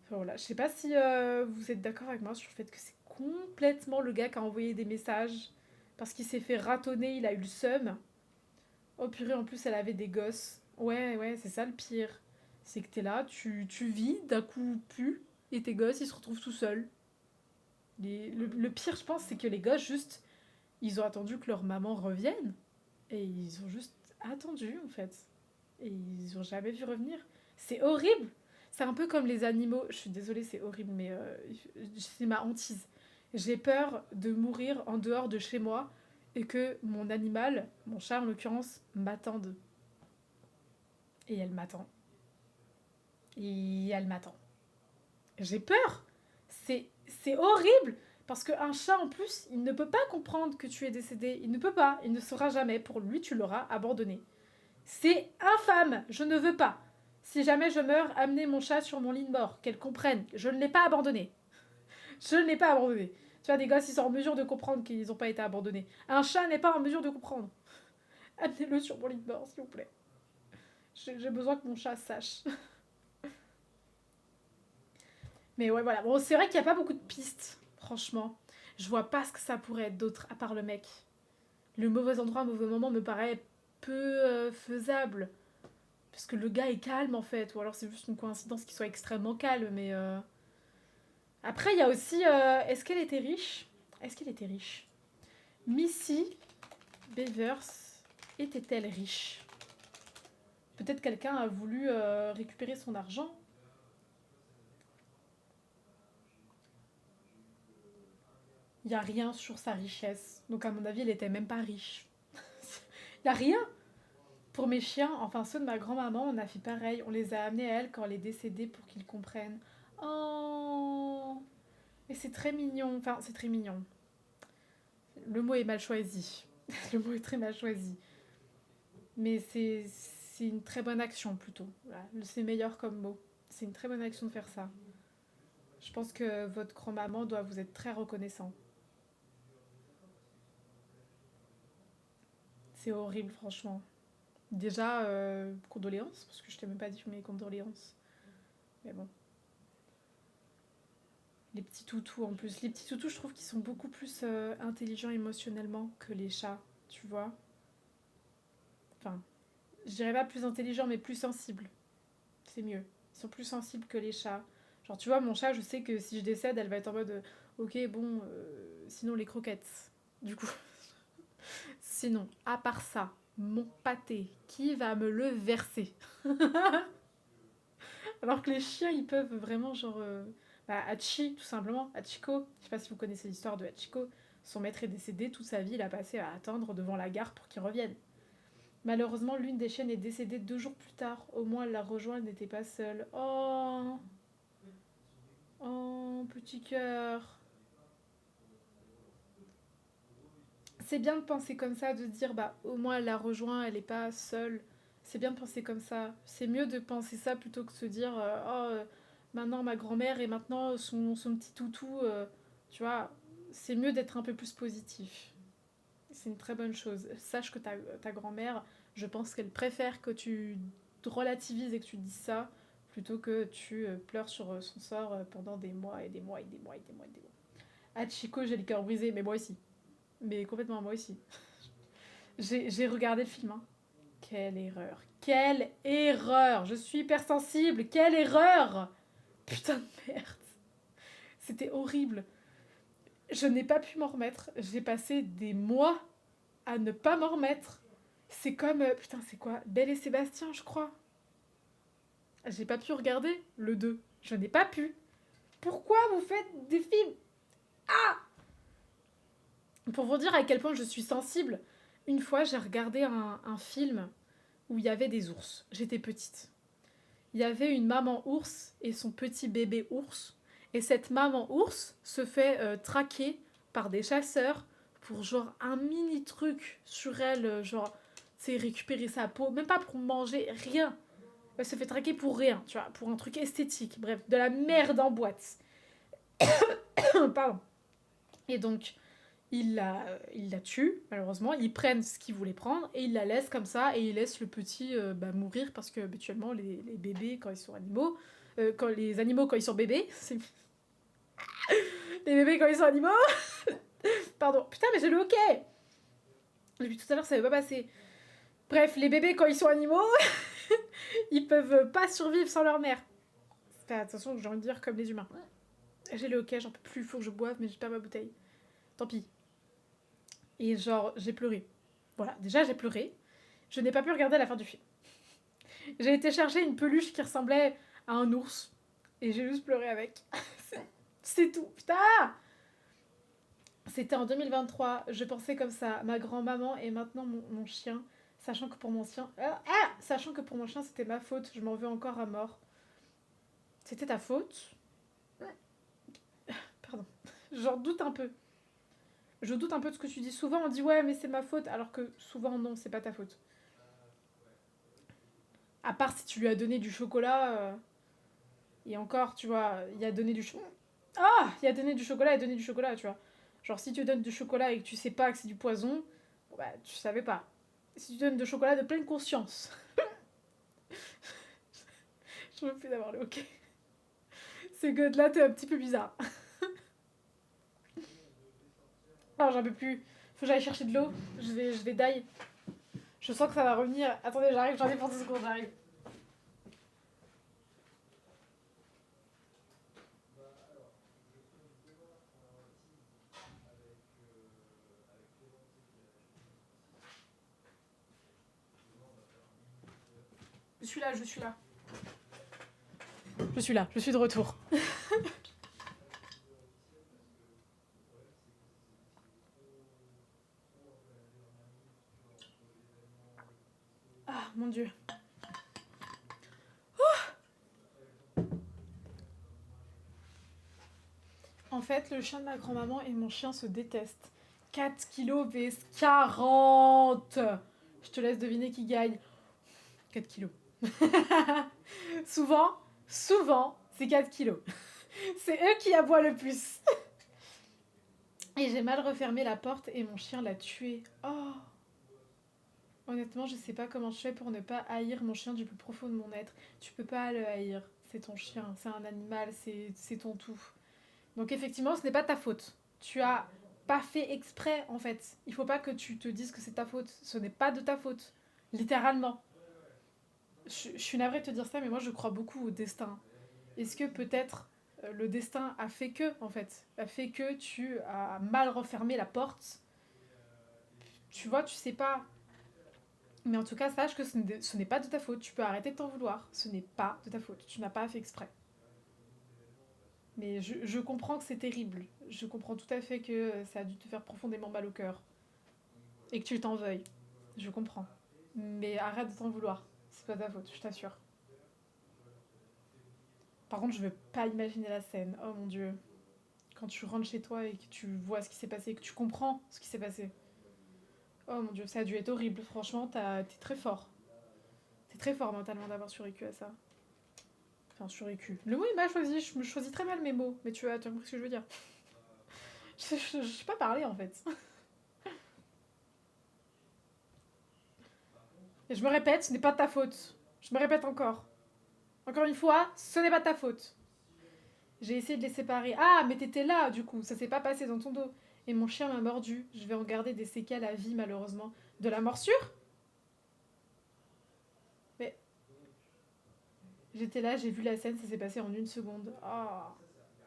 Enfin, voilà. Je sais pas si vous êtes d'accord avec moi sur le fait que c'est complètement le gars qui a envoyé des messages parce qu'il s'est fait ratonner, il a eu le seum. Oh purée, en plus, elle avait des gosses. Ouais, ouais, c'est ça le pire. C'est que t'es là, tu vis, d'un coup, plus, et tes gosses, ils se retrouvent tout seuls. Le pire, je pense, c'est que les gosses, juste, ils ont attendu que leur maman revienne. Et ils ont juste attendu, en fait. Et ils ont jamais vu revenir. C'est horrible. C'est un peu comme les animaux. Je suis désolée, c'est horrible, mais c'est ma hantise. J'ai peur de mourir en dehors de chez moi et que mon animal, mon chat en l'occurrence, m'attende. Et elle m'attend. Et elle m'attend. J'ai peur. C'est horrible. Parce qu'un chat, en plus, il ne peut pas comprendre que tu es décédé. Il ne peut pas. Il ne saura jamais. Pour lui, tu l'auras abandonné. C'est infâme. Je ne veux pas. Si jamais je meurs, amenez mon chat sur mon lit de mort. Qu'elle comprenne. Je ne l'ai pas abandonné. Je ne l'ai pas abandonné. Tu vois, des gosses, ils sont en mesure de comprendre qu'ils n'ont pas été abandonnés. Un chat n'est pas en mesure de comprendre. Amenez-le sur mon lit de mort, s'il vous plaît. J'ai besoin que mon chat sache. Mais ouais, voilà. Bon, c'est vrai qu'il n'y a pas beaucoup de pistes, franchement. Je vois pas ce que ça pourrait être d'autre, à part le mec. Le mauvais endroit, mauvais moment me paraît peu faisable. Parce que le gars est calme, en fait. Ou alors c'est juste une coïncidence qu'il soit extrêmement calme, mais... Après, il y a aussi... est-ce qu'elle était riche? Est-ce qu'elle était riche? Missy Bevers était-elle riche? Peut-être quelqu'un a voulu récupérer son argent. Il n'y a rien sur sa richesse. Donc à mon avis, elle était même pas riche. Il n'y a rien. Pour mes chiens, enfin ceux de ma grand-maman, on a fait pareil. On les a amenés à elle quand elle est décédée pour qu'ils comprennent. Oh, et c'est très mignon. Enfin, c'est très mignon. Le mot est mal choisi. Le mot est très mal choisi. Mais c'est une très bonne action plutôt. Voilà. C'est meilleur comme mot. C'est une très bonne action de faire ça. Je pense que votre grand-maman doit vous être très reconnaissant. C'est horrible, franchement. Déjà, condoléances, parce que je t'ai même pas dit mes condoléances. Mais bon. Les petits toutous en plus. Les petits toutous, je trouve qu'ils sont beaucoup plus intelligents émotionnellement que les chats, tu vois. Enfin, je dirais pas plus intelligents, mais plus sensibles. C'est mieux. Ils sont plus sensibles que les chats. Genre, tu vois, mon chat, je sais que si je décède, elle va être en mode ok, bon, sinon les croquettes. Du coup. Sinon, à part ça, mon pâté, qui va me le verser? Alors que les chiens, ils peuvent vraiment, genre. Hachi, tout simplement. Hachiko. Je sais pas si vous connaissez l'histoire de Hachiko. Son maître est décédé, toute sa vie, il a passé à attendre devant la gare pour qu'il revienne. Malheureusement, l'une des chiennes est décédée 2 jours plus tard. Au moins, elle l'a rejoint, elle n'était pas seule. Oh, oh, petit cœur. C'est bien de penser comme ça, de se dire, bah, au moins, elle l'a rejoint, elle n'est pas seule. C'est bien de penser comme ça. C'est mieux de penser ça plutôt que de se dire, maintenant ma grand-mère et maintenant son petit toutou. Tu vois, c'est mieux d'être un peu plus positif. C'est une très bonne chose. Sache que ta grand-mère, je pense qu'elle préfère que tu te relativises et que tu dises ça plutôt que tu pleures sur son sort pendant des mois et des mois et des mois et des mois et des mois. Ah, Chico, j'ai le cœur brisé, mais moi aussi. Mais complètement, moi aussi. J'ai regardé le film, hein. Quelle erreur. Quelle erreur. Je suis hypersensible. Quelle erreur. Putain de merde. C'était horrible. Je n'ai pas pu m'en remettre. J'ai passé des mois à ne pas m'en remettre. C'est comme... putain, c'est quoi? Belle et Sébastien, je crois. J'ai pas pu regarder le 2. Je n'ai pas pu. Pourquoi vous faites des films? Ah! Pour vous dire à quel point je suis sensible, une fois j'ai regardé un film où il y avait des ours. J'étais petite. Il y avait une maman ours et son petit bébé ours. Et cette maman ours se fait traquer par des chasseurs pour genre un mini truc sur elle, genre, tu sais, récupérer sa peau, même pas pour manger, rien. Elle se fait traquer pour rien, tu vois, pour un truc esthétique, bref, de la merde en boîte. Pardon. Et donc, il la tue, malheureusement. Ils prennent ce qu'ils voulaient prendre et ils la laissent comme ça et ils laissent le petit mourir parce que habituellement, les bébés, quand ils sont animaux, quand les animaux, quand ils sont bébés, c'est. Les bébés, quand ils sont animaux. Pardon, putain, mais j'ai le hoquet! Depuis tout à l'heure, ça ne veut pas passer. Bref, les bébés, quand ils sont animaux, ils peuvent pas survivre sans leur mère. Enfin, attention, j'ai envie de dire comme les humains. J'ai le hoquet, j'en peux plus, il faut que je boive, mais j'ai pas ma bouteille. Tant pis. Et genre, j'ai pleuré. Voilà, déjà j'ai pleuré. Je n'ai pas pu regarder la fin du film. J'ai été chercher une peluche qui ressemblait à un ours. Et j'ai juste pleuré avec. C'est tout. Putain! C'était en 2023. Je pensais comme ça. Ma grand-maman et maintenant mon chien. Sachant que pour mon chien... Sachant que pour mon chien, c'était ma faute. Je m'en veux encore à mort. C'était ta faute? Pardon. J'en doute un peu. Je doute un peu de ce que tu dis. Souvent, on dit ouais, mais c'est ma faute. Alors que souvent, non, c'est pas ta faute. À part si tu lui as donné du chocolat. Et encore, tu vois, il a donné du chocolat. Ah! Il a donné du chocolat et donné du chocolat, tu vois. Genre, si tu donnes du chocolat et que tu sais pas que c'est du poison, bon, bah, tu savais pas. Si tu donnes du chocolat de pleine conscience. Je veux plus d'avoir le hockey. C'est que là, t'es un petit peu bizarre. Non, j'en peux plus. Faut que j'aille chercher de l'eau. Je vais die. Je sens que ça va revenir. Attendez, j'arrive, j'en ai pour 10 secondes, j'arrive. Je suis là, je suis là. Je suis là, je suis de retour. En fait, le chien de ma grand-maman et mon chien se détestent. 4 kilos vs 40. Je te laisse deviner qui gagne. 4 kilos. souvent, c'est 4 kilos. C'est eux qui aboient le plus. Et j'ai mal refermé la porte et mon chien l'a tué. Oh. Honnêtement, je sais pas comment je fais pour ne pas haïr mon chien du plus profond de mon être. Tu peux pas le haïr. C'est ton chien, c'est un animal, c'est ton tout. Donc effectivement, ce n'est pas ta faute. Tu as pas fait exprès, en fait. Il faut pas que tu te dises que c'est ta faute. Ce n'est pas de ta faute. Littéralement. Je suis navrée de te dire ça, mais moi je crois beaucoup au destin. Est-ce que peut-être le destin a fait que, en fait, a fait que tu as mal refermé la porte. Tu vois, tu sais pas. Mais en tout cas, sache que ce n'est pas de ta faute. Tu peux arrêter de t'en vouloir. Ce n'est pas de ta faute. Tu n'as pas fait exprès. Mais je comprends que c'est terrible. Je comprends tout à fait que ça a dû te faire profondément mal au cœur. Et que tu t'en veuilles. Je comprends. Mais arrête de t'en vouloir. C'est pas ta faute, je t'assure. Par contre, je veux pas imaginer la scène. Oh mon dieu. Quand tu rentres chez toi et que tu vois ce qui s'est passé, que tu comprends ce qui s'est passé. Oh mon dieu, ça a dû être horrible. Franchement, t'es très fort. T'es très fort mentalement d'avoir survécu à ça. Enfin, survécu. Le mot est mal choisi. Je me choisis très mal mes mots. Mais tu as compris ce que je veux dire. Je sais pas parler en fait. Et je me répète, ce n'est pas de ta faute. Je me répète encore. Encore une fois, ce n'est pas de ta faute. J'ai essayé de les séparer. Ah, mais t'étais là, du coup. Ça s'est pas passé dans ton dos. Et mon chien m'a mordu. Je vais en garder des séquelles à vie, malheureusement. De la morsure? Mais j'étais là, j'ai vu la scène, ça s'est passé en 1 seconde. Oh. Ah,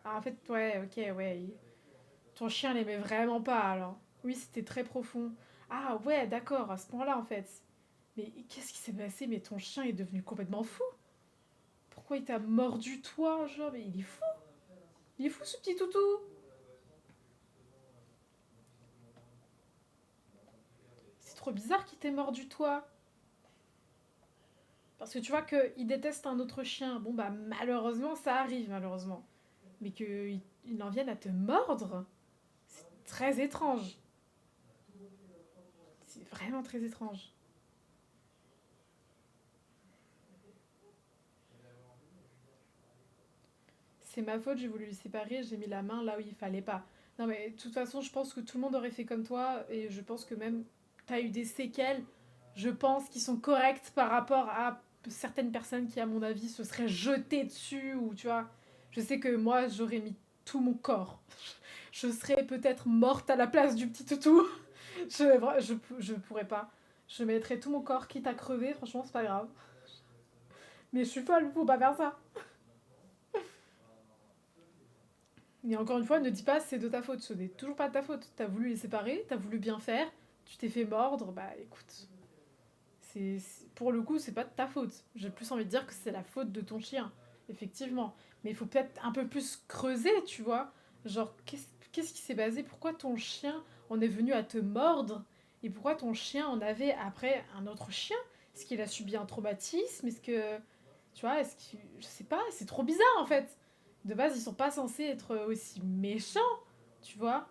en fait, ouais, ok, ouais. Ton chien l'aimait vraiment pas, alors. Oui, c'était très profond. Ah, ouais, d'accord, à ce point-là, en fait. Mais qu'est-ce qui s'est passé? Mais ton chien est devenu complètement fou. Pourquoi il t'a mordu, toi? Genre, mais il est fou. Il est fou, ce petit toutou. C'est trop bizarre qu'il t'ait mordu, toi. Parce que tu vois qu'il déteste un autre chien. Bon, bah, malheureusement, ça arrive, malheureusement. Mais qu'il en vienne à te mordre, c'est très étrange. C'est vraiment très étrange. C'est ma faute, j'ai voulu les séparer, j'ai mis la main là où il fallait pas. Non, mais de toute façon, je pense que tout le monde aurait fait comme toi, et je pense que même t'as eu des séquelles, je pense, qui sont correctes par rapport à certaines personnes qui, à mon avis, se seraient jetées dessus, ou tu vois. Je sais que moi, j'aurais mis tout mon corps. Je serais peut-être morte à la place du petit toutou. Je pourrais pas. Je mettrais tout mon corps, quitte à crever, franchement, c'est pas grave. Mais je suis folle, faut pas faire ça. Mais encore une fois, ne dis pas c'est de ta faute, ce n'est toujours pas de ta faute. T'as voulu les séparer, t'as voulu bien faire, tu t'es fait mordre, bah écoute, pour le coup, c'est pas de ta faute. J'ai plus envie de dire que c'est la faute de ton chien, effectivement. Mais il faut peut-être un peu plus creuser, tu vois. Genre, qu'est-ce qui s'est passé? Pourquoi ton chien en est venu à te mordre? Et pourquoi ton chien en avait après un autre chien? Est-ce qu'il a subi un traumatisme? Est-ce que. Tu vois, je sais pas, c'est trop bizarre en fait. De base, ils sont pas censés être aussi méchants, tu vois.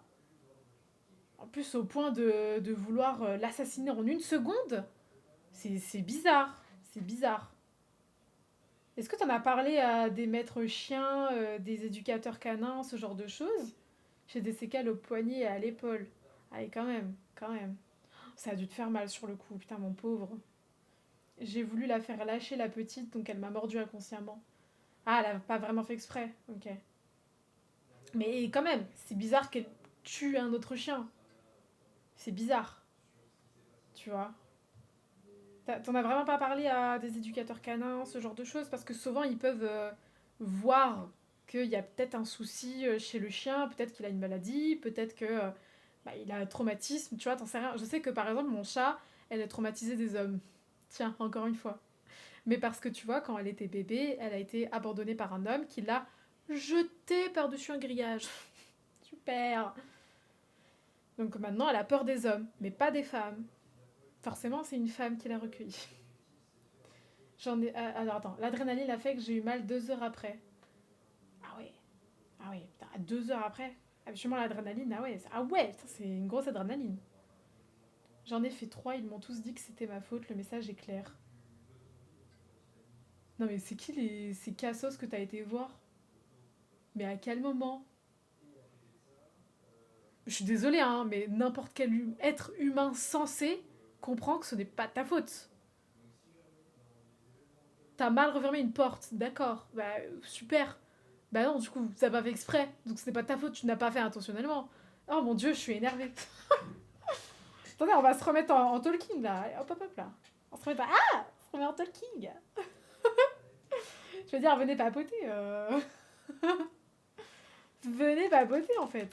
En plus, au point de vouloir l'assassiner en 1 seconde, c'est bizarre. C'est bizarre. Est-ce que t'en as parlé à des maîtres chiens, des éducateurs canins, ce genre de choses? J'ai des séquelles au poignet et à l'épaule. Allez, quand même, quand même. Ça a dû te faire mal sur le coup, putain, mon pauvre. J'ai voulu la faire lâcher la petite, donc elle m'a mordu inconsciemment. Ah, elle a pas vraiment fait exprès, ok. Mais quand même, c'est bizarre qu'elle tue un autre chien. C'est bizarre, tu vois. T'en as vraiment pas parlé à des éducateurs canins, ce genre de choses? Parce que souvent, ils peuvent voir qu'il y a peut-être un souci chez le chien, peut-être qu'il a une maladie, peut-être que bah, il a un traumatisme, tu vois, t'en sais rien. Je sais que par exemple, mon chat, elle a traumatisé des hommes. Tiens, encore une fois. Mais parce que tu vois, quand elle était bébé, elle a été abandonnée par un homme qui l'a jetée par-dessus un grillage. Super. Donc maintenant, elle a peur des hommes, mais pas des femmes. Forcément, c'est une femme qui l'a recueillie. J'en ai. Alors attends, l'adrénaline a fait que j'ai eu mal 2 heures après. Ah oui. Ah oui, putain, 2 heures après. Absolument l'adrénaline, ah ouais, putain, c'est une grosse adrénaline. J'en ai fait 3, ils m'ont tous dit que c'était ma faute, le message est clair. Non mais c'est qui ces cassos que t'as été voir? Mais à quel moment? Je suis désolée, hein, mais n'importe quel être humain sensé comprend que ce n'est pas ta faute. T'as mal refermé une porte, d'accord, bah super. Bah non, du coup, ça pas fait exprès, donc ce n'est pas ta faute, tu n'as pas fait intentionnellement. Oh mon dieu, je suis énervée. Attendez, on va se remettre en talking là, hop hop hop là. On se remet en talking. Je veux dire, venez papoter. Venez papoter en fait.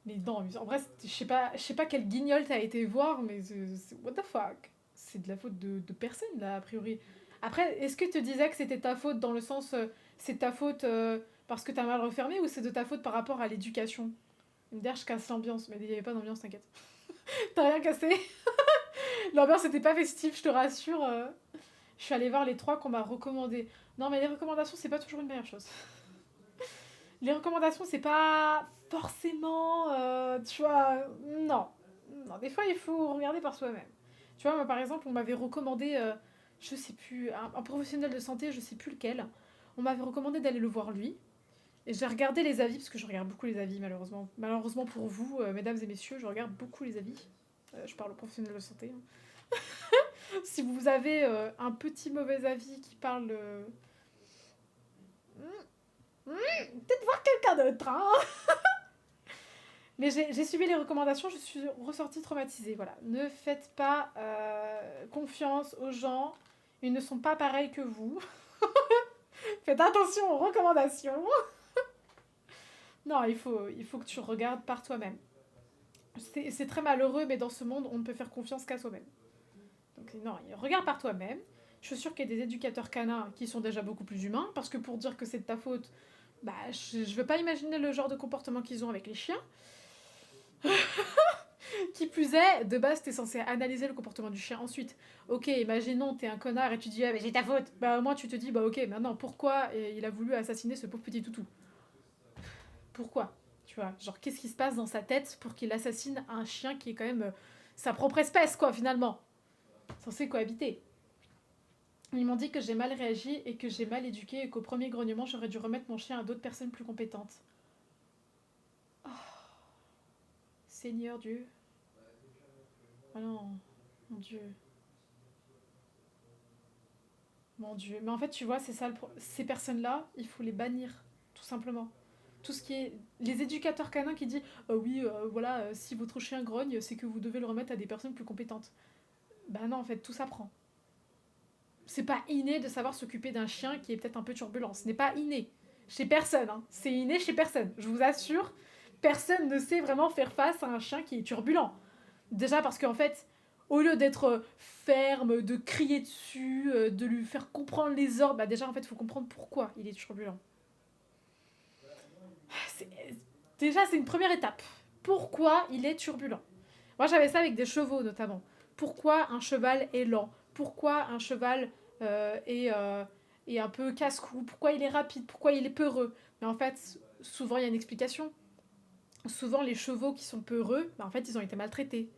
Mais non, en vrai, je sais pas quel guignol t'as été voir, mais what the fuck? C'est de la faute de personne, là, a priori. Après, est-ce que tu te disais que c'était ta faute dans le sens, c'est ta faute parce que t'as mal refermé ou c'est de ta faute par rapport à l'éducation? D'ailleurs, je casse l'ambiance, mais il n'y avait pas d'ambiance, t'inquiète. T'as rien cassé? L'ambiance était pas festive, je te rassure. Je suis allée voir les 3 qu'on m'a recommandés. Non, mais les recommandations, c'est pas toujours une meilleure chose. Les recommandations, c'est pas forcément, tu vois, non. Non, des fois, il faut regarder par soi-même. Tu vois, moi, par exemple, on m'avait recommandé, je sais plus, un professionnel de santé, je sais plus lequel. On m'avait recommandé d'aller le voir lui. Et j'ai regardé les avis, parce que je regarde beaucoup les avis, malheureusement. Malheureusement pour vous, mesdames et messieurs, je regarde beaucoup les avis. Je parle aux professionnels de santé. Si vous avez un petit mauvais avis qui parle peut-être voir quelqu'un d'autre, hein. Mais j'ai suivi les recommandations, je suis ressortie traumatisée. Voilà. Ne faites pas confiance aux gens. Ils ne sont pas pareils que vous. Faites attention aux recommandations. Non, il faut que tu regardes par toi-même. C'est très malheureux, mais dans ce monde, on ne peut faire confiance qu'à soi-même. Donc non, regarde par toi-même. Je suis sûre qu'il y a des éducateurs canins qui sont déjà beaucoup plus humains, parce que pour dire que c'est de ta faute, bah, je ne veux pas imaginer le genre de comportement qu'ils ont avec les chiens. Qui plus est, de base, t'es censé analyser le comportement du chien ensuite. Ok, imaginons, t'es un connard et tu dis, ah, mais j'ai ta faute. Bah, au moins, tu te dis, bah, ok, maintenant, pourquoi il a voulu assassiner ce pauvre petit toutou? Pourquoi? Tu vois, genre, qu'est-ce qui se passe dans sa tête pour qu'il assassine un chien qui est quand même sa propre espèce, quoi, finalement? Censé cohabiter. Ils m'ont dit que j'ai mal réagi et que j'ai mal éduqué et qu'au premier grognement, j'aurais dû remettre mon chien à d'autres personnes plus compétentes. Oh, Seigneur Dieu. Oh non, mon Dieu. Mon Dieu. Mais en fait, tu vois, c'est ça, ces personnes-là, il faut les bannir, tout simplement. Tout ce qui est... Les éducateurs canins qui disent oui, voilà, si votre chien grogne, c'est que vous devez le remettre à des personnes plus compétentes. Bah non, en fait, tout s'apprend. C'est pas inné de savoir s'occuper d'un chien qui est peut-être un peu turbulent. Ce n'est pas inné. Chez personne, hein. C'est inné chez personne. Je vous assure, personne ne sait vraiment faire face à un chien qui est turbulent. Déjà parce qu'en fait, au lieu d'être ferme, de crier dessus, de lui faire comprendre les ordres, bah déjà en fait, il faut comprendre pourquoi il est turbulent. C'est- Déjà, c'est une première étape. Pourquoi il est turbulent? Moi, j'avais ça avec des chevaux notamment. Pourquoi un cheval est lent? Pourquoi un cheval est un peu casse-cou? Pourquoi il est rapide? Pourquoi il est peureux? Mais en fait, souvent, il y a une explication. Souvent, les chevaux qui sont peureux, bah, en fait, ils ont été maltraités.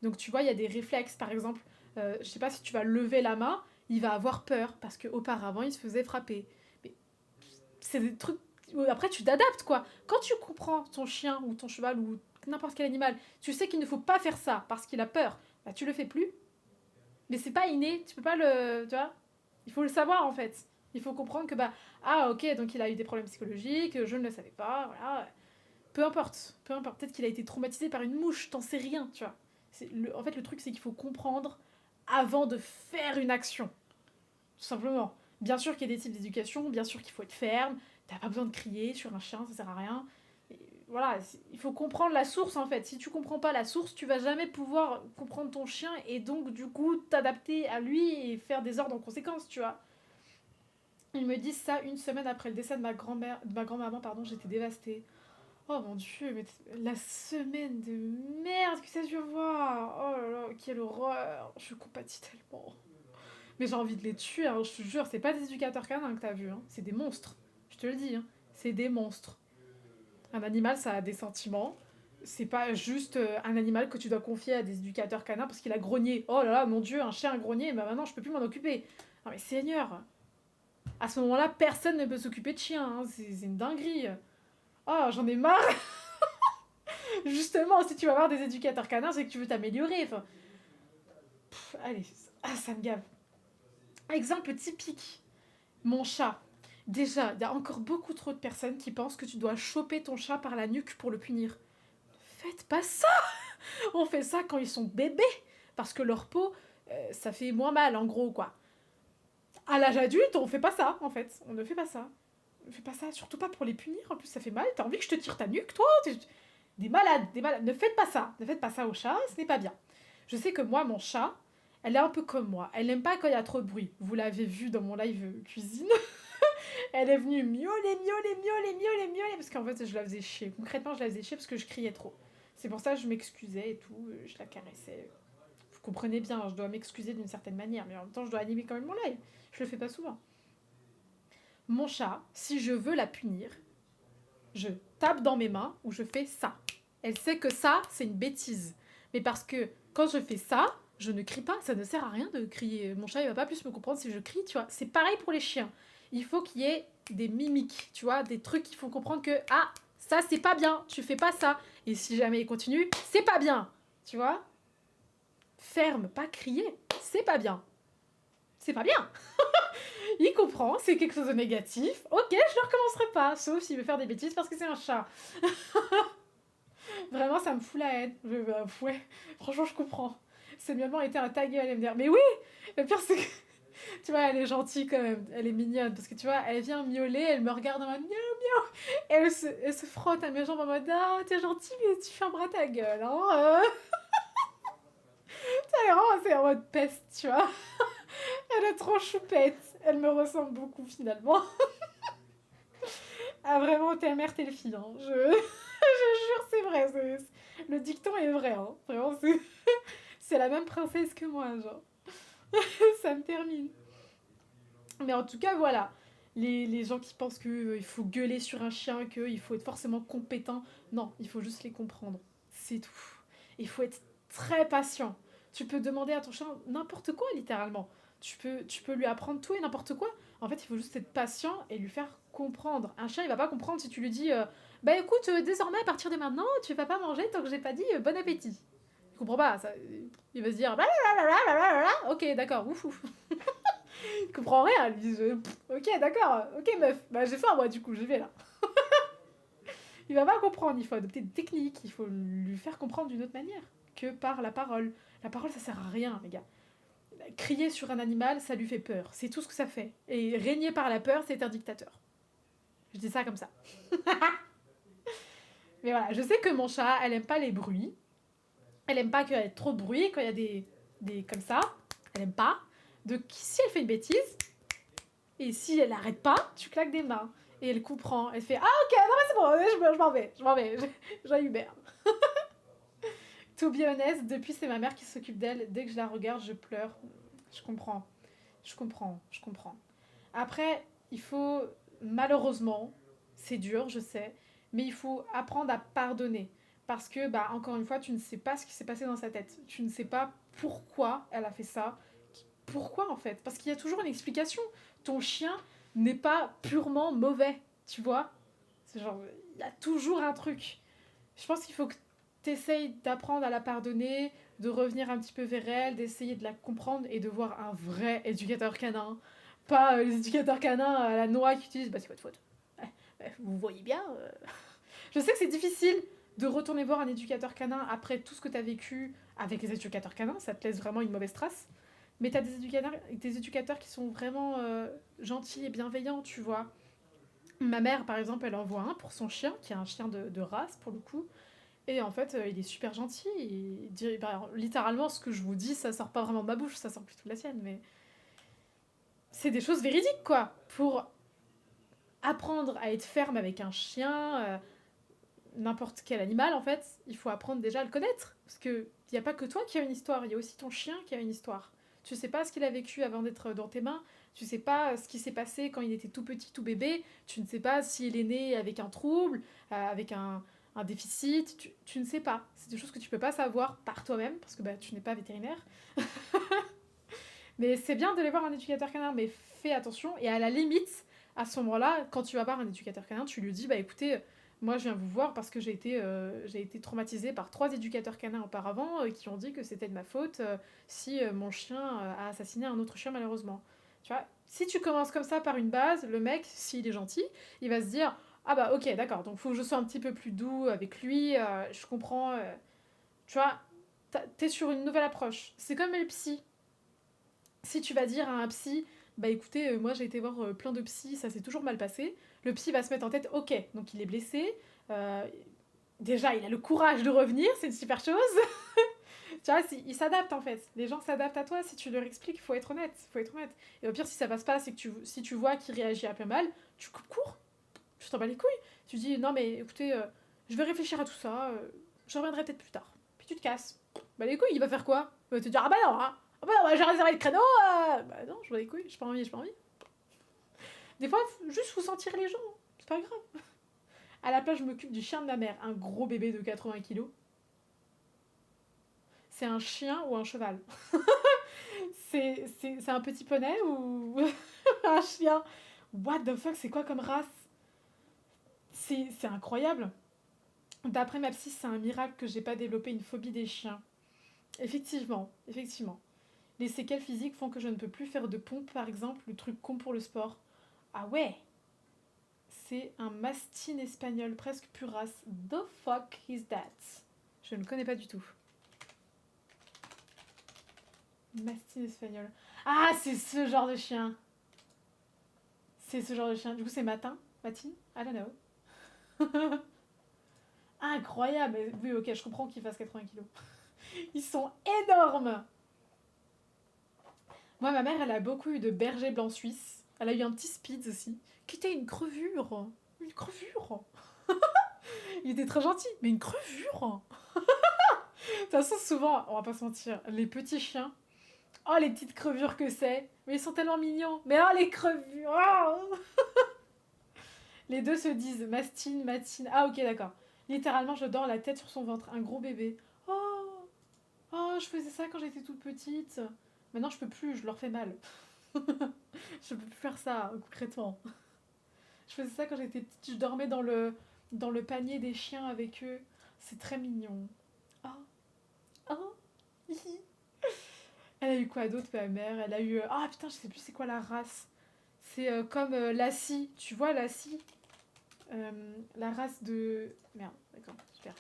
Donc, tu vois, il y a des réflexes. Par exemple, je sais pas si tu vas lever la main, il va avoir peur parce qu'auparavant, il se faisait frapper. Mais c'est des trucs. Après, tu t'adaptes, quoi. Quand tu comprends ton chien ou ton cheval ou n'importe quel animal, tu sais qu'il ne faut pas faire ça parce qu'il a peur, bah, tu le fais plus. Mais c'est pas inné, tu peux pas le. Tu vois. Il faut le savoir, en fait. Il faut comprendre que, bah, ah, ok, donc il a eu des problèmes psychologiques, je ne le savais pas, voilà. Peu importe, peu importe. Peut-être qu'il a été traumatisé par une mouche, t'en sais rien, tu vois. En fait, le truc, c'est qu'il faut comprendre avant de faire une action. Tout simplement. Bien sûr qu'il y a des types d'éducation, bien sûr qu'il faut être ferme, t'as pas besoin de crier sur un chien, ça sert à rien. Et voilà, il faut comprendre la source en fait. Si tu comprends pas la source, tu vas jamais pouvoir comprendre ton chien et donc du coup t'adapter à lui et faire des ordres en conséquence, tu vois. Ils me disent ça une semaine après le décès de ma grand-mère, de ma grand-maman, pardon, j'étais dévastée. Oh mon dieu, mais la semaine de merde que ça a dû voir. Oh là là, quelle horreur. Je compatis tellement. Mais j'ai envie de les tuer, hein, je te jure, c'est pas des éducateurs canins que t'as vu, hein. C'est des monstres. Je te le dis, hein. C'est des monstres. Un animal, ça a des sentiments. C'est pas juste un animal que tu dois confier à des éducateurs canins parce qu'il a grogné. Oh là là, mon Dieu, un chien a grogné, bah maintenant je peux plus m'en occuper. Non mais Seigneur, à ce moment-là, personne ne peut s'occuper de chiens, hein. C'est une dinguerie. Oh, j'en ai marre. Justement, si tu vas voir des éducateurs canins, c'est que tu veux t'améliorer. Enfin, allez, ça me gave. Exemple typique, mon chat. Déjà, il y a encore beaucoup trop de personnes qui pensent que tu dois choper ton chat par la nuque pour le punir. Faites pas ça. On fait ça quand ils sont bébés, parce que leur peau, ça fait moins mal, en gros, quoi. À l'âge adulte, on fait pas ça, en fait. On ne fait pas ça. On ne fait pas ça, surtout pas pour les punir. En plus, ça fait mal. T'as envie que je te tire ta nuque, toi? Des malades, des malades. Ne faites pas ça. Ne faites pas ça au chat, ce n'est pas bien. Je sais que moi, mon chat, elle est un peu comme moi. Elle n'aime pas quand il y a trop de bruit. Vous l'avez vu dans mon live cuisine. Elle est venue miauler, parce qu'en fait, je la faisais chier. Concrètement, je la faisais chier parce que je criais trop. C'est pour ça que je m'excusais et tout, je la caressais. Vous comprenez bien, je dois m'excuser d'une certaine manière, mais en même temps, je dois animer quand même mon live. Je le fais pas souvent. Mon chat, si je veux la punir, je tape dans mes mains ou je fais ça. Elle sait que ça, c'est une bêtise. Mais parce que quand je fais ça, je ne crie pas, ça ne sert à rien de crier. Mon chat, il va pas plus me comprendre si je crie, tu vois. C'est pareil pour les chiens. Il faut qu'il y ait des mimiques, tu vois, des trucs qui font comprendre que, ah, ça, c'est pas bien, tu fais pas ça. Et si jamais il continue, c'est pas bien, tu vois. Ferme, pas crier, c'est pas bien. C'est pas bien. Il comprend, c'est quelque chose de négatif. Ok, je ne recommencerai pas, sauf s'il veut faire des bêtises parce que c'est un chat. Vraiment, ça me fout la haine. Ouais, franchement, je comprends. C'est mieux été un ta gueule et me dire, mais oui, le pire c'est que, tu vois, elle est gentille quand même, elle est mignonne, parce que tu vois, elle vient miauler, elle me regarde en mode miaou miaou, et elle se frotte à mes jambes en mode, ah, t'es gentille, mais tu fermeras ta gueule, hein. C'est en mode peste, tu vois. Elle est trop choupette, elle me ressemble beaucoup finalement. Ah vraiment, t'es mère, t'es le fille, hein. Je jure, c'est vrai. Le dicton est vrai, hein. Vraiment, c'est la même princesse que moi, genre. Ça me termine. Mais en tout cas, voilà. Les gens qui pensent qu'il faut gueuler sur un chien, qu'il faut être forcément compétent. Non, il faut juste les comprendre. C'est tout. Il faut être très patient. Tu peux demander à ton chien n'importe quoi, littéralement. Tu peux lui apprendre tout et n'importe quoi. En fait, il faut juste être patient et lui faire comprendre. Un chien, il va pas comprendre si tu lui dis bah écoute, désormais, à partir de maintenant, tu vas pas manger tant que j'ai pas dit bon appétit. Il comprend pas. Ça, il va se dire ok, d'accord, ouf ouf. Il comprend rien. Il dit ok, d'accord, ok meuf, bah j'ai faim moi du coup, je vais là. Il va pas comprendre, il faut adopter des techniques, il faut lui faire comprendre d'une autre manière que par la parole. La parole, ça sert à rien, les gars. Crier sur un animal, ça lui fait peur. C'est tout ce que ça fait. Et régner par la peur, c'est un dictateur. Je dis ça comme ça. Mais voilà, je sais que mon chat, elle aime pas les bruits. Elle aime pas qu'il y ait trop de bruit quand il y a des comme ça. Elle aime pas. Donc si elle fait une bêtise, et si elle arrête pas, tu claques des mains. Et elle comprend. Elle fait ah ok, non mais c'est bon, je m'en vais. J'ai Hubert. To be honest, depuis c'est ma mère qui s'occupe d'elle. Dès que je la regarde, je pleure. Je comprends. Je comprends. Après, il faut, malheureusement, c'est dur, je sais, mais il faut apprendre à pardonner. Parce que, bah, encore une fois, tu ne sais pas ce qui s'est passé dans sa tête. Tu ne sais pas pourquoi elle a fait ça. Pourquoi, en fait? Parce qu'il y a toujours une explication. Ton chien n'est pas purement mauvais, tu vois? C'est genre, il y a toujours un truc. Je pense qu'il faut que tu essayes d'apprendre à la pardonner, de revenir un petit peu vers elle, d'essayer de la comprendre et de voir un vrai éducateur canin. Pas les éducateurs canins à la noix qui utilisent, bah c'est votre faute. Vous voyez bien. Je sais que c'est difficile de retourner voir un éducateur canin après tout ce que tu as vécu avec les éducateurs canins, ça te laisse vraiment une mauvaise trace. Mais tu as des éducateurs qui sont vraiment gentils et bienveillants, tu vois. Ma mère, par exemple, elle envoie un pour son chien, qui est un chien de race pour le coup. Et en fait, il est super gentil. Littéralement, ce que je vous dis, ça sort pas vraiment de ma bouche, ça sort plutôt de la sienne. Mais c'est des choses véridiques, quoi. Pour apprendre à être ferme avec un chien, n'importe quel animal, en fait, il faut apprendre déjà à le connaître. Parce qu'il n'y a pas que toi qui a une histoire, il y a aussi ton chien qui a une histoire. Tu sais pas ce qu'il a vécu avant d'être dans tes mains. Tu sais pas ce qui s'est passé quand il était tout petit, tout bébé. Tu ne sais pas s'il est né avec un trouble, avec un déficit. Tu ne sais pas. C'est des choses que tu peux pas savoir par toi-même parce que bah, tu n'es pas vétérinaire. Mais c'est bien d'aller voir un éducateur canin, mais fais attention. Et à la limite, à ce moment-là, quand tu vas voir un éducateur canin, tu lui dis, bah écoutez, moi je viens vous voir parce que j'ai été traumatisée par 3 éducateurs canins auparavant qui ont dit que c'était de ma faute si mon chien a assassiné un autre chien malheureusement. Tu vois, si tu commences comme ça par une base, le mec, s'il est gentil, il va se dire, ah bah ok, d'accord, donc faut que je sois un petit peu plus doux avec lui, je comprends. Tu vois, t'es sur une nouvelle approche. C'est comme le psy. Si tu vas dire à un psy, bah écoutez, moi j'ai été voir plein de psys, ça s'est toujours mal passé, le psy va se mettre en tête, ok, donc il est blessé, euh, déjà il a le courage de revenir, c'est une super chose. Tu vois, il s'adapte en fait, les gens s'adaptent à toi, si tu leur expliques, il faut être honnête, faut être honnête. Et au pire, si ça passe pas, c'est que si tu vois qu'il réagit un peu mal, tu coupes court, tu t'en bats les couilles. Tu dis, non mais écoutez, je vais réfléchir à tout ça, je reviendrai peut-être plus tard. Puis tu te casses. Bah les couilles, il va faire quoi? Il va te dire, ah bah non, hein. Ah bah non, j'ai réservé le créneau, bah non, je vois les couilles, j'ai pas envie, j'ai pas envie. Des fois, juste faut sentir les gens, c'est pas grave. À la place, je m'occupe du chien de ma mère, un gros bébé de 80 kilos. C'est un chien ou un cheval? C'est un petit poney ou un chien? What the fuck, c'est quoi comme race? C'est incroyable. D'après ma psy, c'est un miracle que j'ai pas développé une phobie des chiens. Effectivement, effectivement. Les séquelles physiques font que je ne peux plus faire de pompe, par exemple, le truc con pour le sport. Ah ouais, c'est un mastin espagnol, presque pure race. The fuck is that? Je ne connais pas du tout. Mastin espagnol. Ah, c'est ce genre de chien. C'est ce genre de chien. Du coup, c'est matin? Matin? I don't know. Incroyable. Oui, ok, je comprends qu'il fasse 80 kilos. Ils sont énormes. Moi, ma mère, elle a beaucoup eu de berger blanc suisse. Elle a eu un petit Spitz aussi, qui était une crevure. Une crevure. Il était très gentil, mais une crevure. De toute façon, souvent, on va pas se mentir, les petits chiens, oh les petites crevures que c'est, mais ils sont tellement mignons. Mais oh les crevures, oh. Les deux se disent Mastine, Matine. Ah ok, d'accord. Littéralement, je dors la tête sur son ventre, un gros bébé. Oh, oh, je faisais ça quand j'étais toute petite. Maintenant, je peux plus, je leur fais mal. Je peux plus faire ça, concrètement. Je faisais ça quand j'étais petite, je dormais dans le panier des chiens avec eux. C'est très mignon. Oh, oh, hihi. Elle a eu quoi d'autre, ma mère? Elle a eu... Ah putain, je sais plus c'est quoi la race. C'est comme Lassie. Tu vois, Lassie? La race de... Merde, d'accord, super.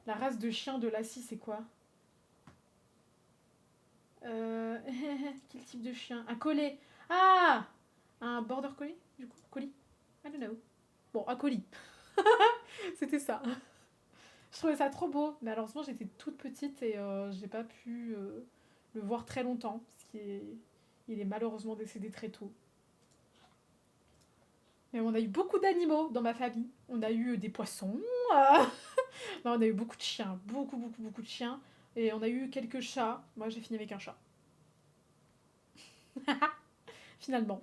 La race de chien de Lassie, c'est quoi? Quel type de chien? Un collet. Ah, un border collie, du coup? Collie? I don't know. Bon, un colis. C'était ça. Je trouvais ça trop beau. Mais malheureusement, j'étais toute petite et j'ai pas pu le voir très longtemps. Il est malheureusement décédé très tôt. Mais on a eu beaucoup d'animaux dans ma famille. On a eu des poissons. Non, on a eu beaucoup de chiens. Beaucoup, beaucoup, beaucoup de chiens. Et on a eu quelques chats. Moi, j'ai fini avec un chat. Finalement.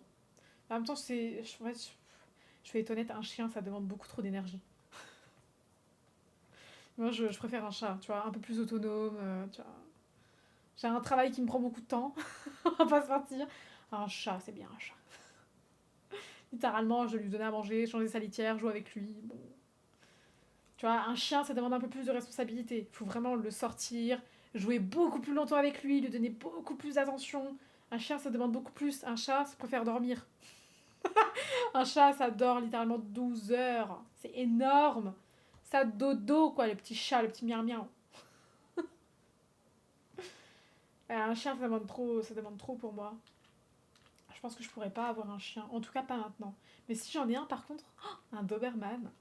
En même temps, je vais être honnête, un chien, ça demande beaucoup trop d'énergie. Moi, je préfère un chat, tu vois, un peu plus autonome. Tu vois. J'ai un travail qui me prend beaucoup de temps. On va pas se mentir. Un chat, c'est bien un chat. Littéralement, je lui donnais à manger, changer sa litière, jouer avec lui. Bon. Tu vois, un chien, ça demande un peu plus de responsabilité. Il faut vraiment le sortir, jouer beaucoup plus longtemps avec lui, lui donner beaucoup plus d'attention. Un chien, ça demande beaucoup plus. Un chat, ça préfère dormir. Un chat, ça dort littéralement 12 heures. C'est énorme. Ça dodo, quoi, le petit chat, le petit miam-miam. Un chien, ça demande trop pour moi. Je pense que je pourrais pas avoir un chien. En tout cas, pas maintenant. Mais si j'en ai un, par contre, un Doberman.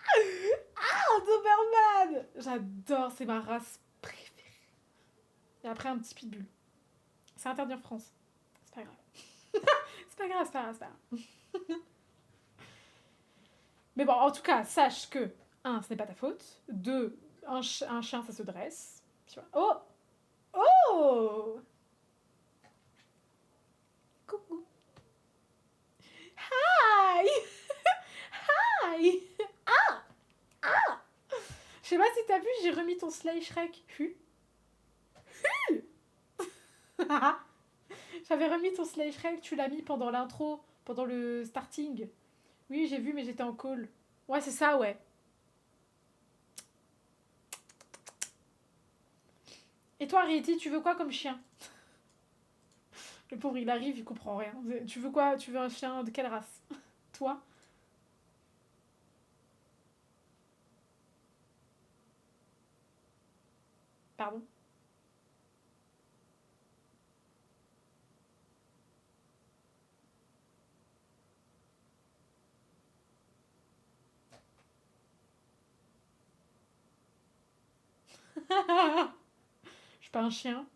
Un Doberman! J'adore, c'est ma race préférée. Et après, un petit pitbull. C'est interdit en France. C'est pas grave. C'est pas grave, c'est pas grave, c'est pas grave. Mais bon, en tout cas, sache que, un, ce n'est pas ta faute. Deux, un chien, ça se dresse. Tu vois. Oh! Oh! Coucou. Hi! Hi! Je sais pas si t'as vu, j'ai remis ton Slay Shrek. J'avais remis ton Slay Shrek, tu l'as mis pendant l'intro, pendant le starting. Oui, j'ai vu, mais j'étais en call. Ouais, c'est ça, ouais. Et toi, Rieti, tu veux quoi comme chien? Le pauvre, il arrive, il comprend rien. Tu veux quoi? Tu veux un chien de quelle race? Toi? Pardon? Je suis pas un chien.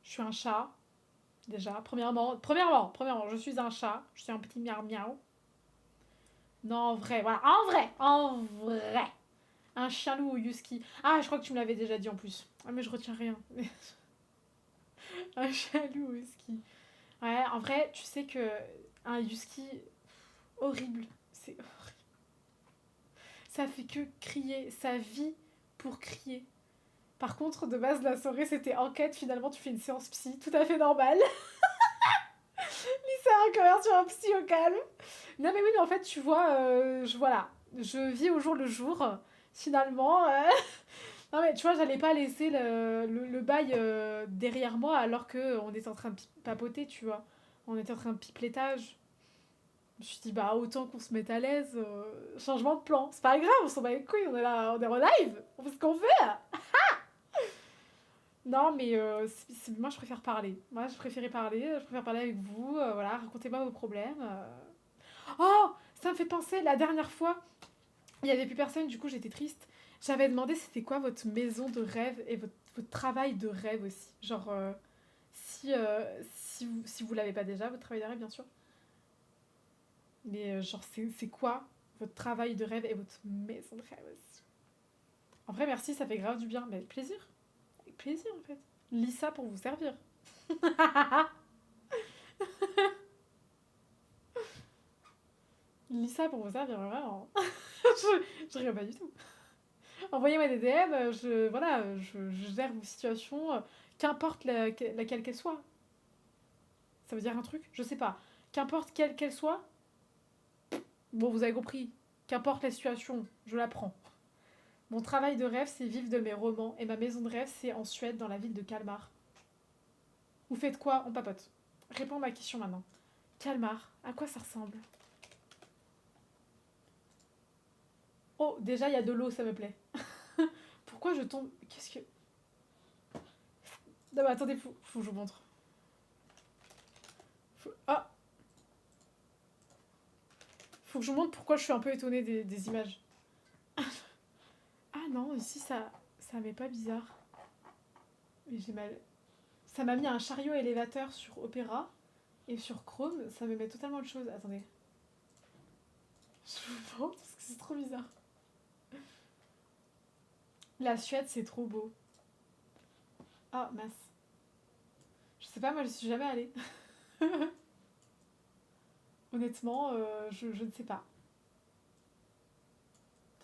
Je suis un chat. Déjà, premièrement, je suis un chat. Je suis un petit miaou miaou. Non, en vrai, voilà. En vrai. Un chien loup ou husky. Ah, je crois que tu me l'avais déjà dit en plus. Ah, mais je retiens rien. Un chien loup ou husky. Ouais, en vrai, tu sais que un husky, horrible. C'est horrible. Ça fait que crier. Ça vit pour crier. Par contre, de base, la soirée, c'était enquête. Finalement, tu fais une séance psy. Tout à fait normal. C'est un conversion en psy au calme. Non, mais oui, mais en fait, tu vois, voilà. Je vis au jour le jour. Finalement. Non, mais tu vois, j'allais pas laisser le bail derrière moi alors qu'on était en train de papoter, tu vois. On était en train de piplettage. Je me suis dit, bah, autant qu'on se mette à l'aise. Changement de plan. C'est pas grave, on s'en bat les couilles, on est là, on est en live. On fait ce qu'on fait. Non, mais moi, je préfère parler. Moi, je préférais parler. Je préfère parler avec vous. Voilà, racontez-moi vos problèmes. Oh, ça me fait penser, la dernière fois, il n'y avait plus personne, du coup, j'étais triste. J'avais demandé c'était quoi votre maison de rêve et votre travail de rêve aussi. Genre, si vous l'avez pas déjà, votre travail de rêve, bien sûr. Mais genre, c'est quoi votre travail de rêve et votre maison de rêve aussi. En vrai, merci, ça fait grave du bien. Mais avec plaisir. Avec plaisir, en fait. Lis ça pour vous servir. Lis ça pour vous servir, vraiment. Je rigole pas du tout. Envoyez-moi des DM, voilà, je gère vos situations, qu'importe laquelle qu'elle soit. Ça veut dire un truc? Je sais pas. Qu'importe quelle qu'elle soit, bon, vous avez compris. Qu'importe la situation, je la prends. Mon travail de rêve, c'est vivre de mes romans. Et ma maison de rêve, c'est en Suède, dans la ville de Kalmar. Vous faites quoi? On papote. Réponds à ma question maintenant. Kalmar, à quoi ça ressemble? Oh, déjà, il y a de l'eau, ça me plaît. Pourquoi je tombe... Qu'est-ce que... Non, mais attendez, faut que je vous montre. Ah, faut que je vous montre pourquoi je suis un peu étonnée des images. Ah non, ici, ça m'est pas bizarre. Mais j'ai mal... Ça m'a mis un chariot élévateur sur Opera et sur Chrome, ça me met totalement autre chose. Attendez. Je vous montre parce que c'est trop bizarre. La Suède, c'est trop beau. Ah, mince. Je sais pas, moi, je suis jamais allée. Honnêtement, je ne sais pas.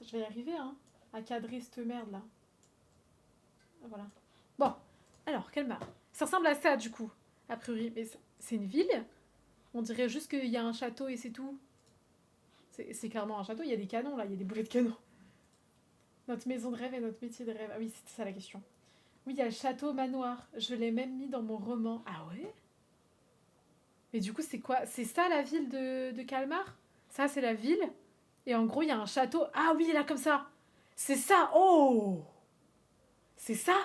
Je vais y arriver, hein, à cadrer cette merde là. Voilà. Bon, alors, Kalmar. Ça ressemble à ça, du coup, a priori. Mais c'est une ville. On dirait juste qu'il y a un château et c'est tout. C'est clairement un château, il y a des canons là, il y a des boulets de canon. Notre maison de rêve et notre métier de rêve. Ah oui, c'était ça la question. Oui, il y a le château manoir. Je l'ai même mis dans mon roman. Ah ouais? Mais du coup, c'est quoi? C'est ça la ville de Kalmar? Ça, c'est la ville. Et en gros, il y a un château. Ah oui, là, comme ça. C'est ça. Oh! C'est ça?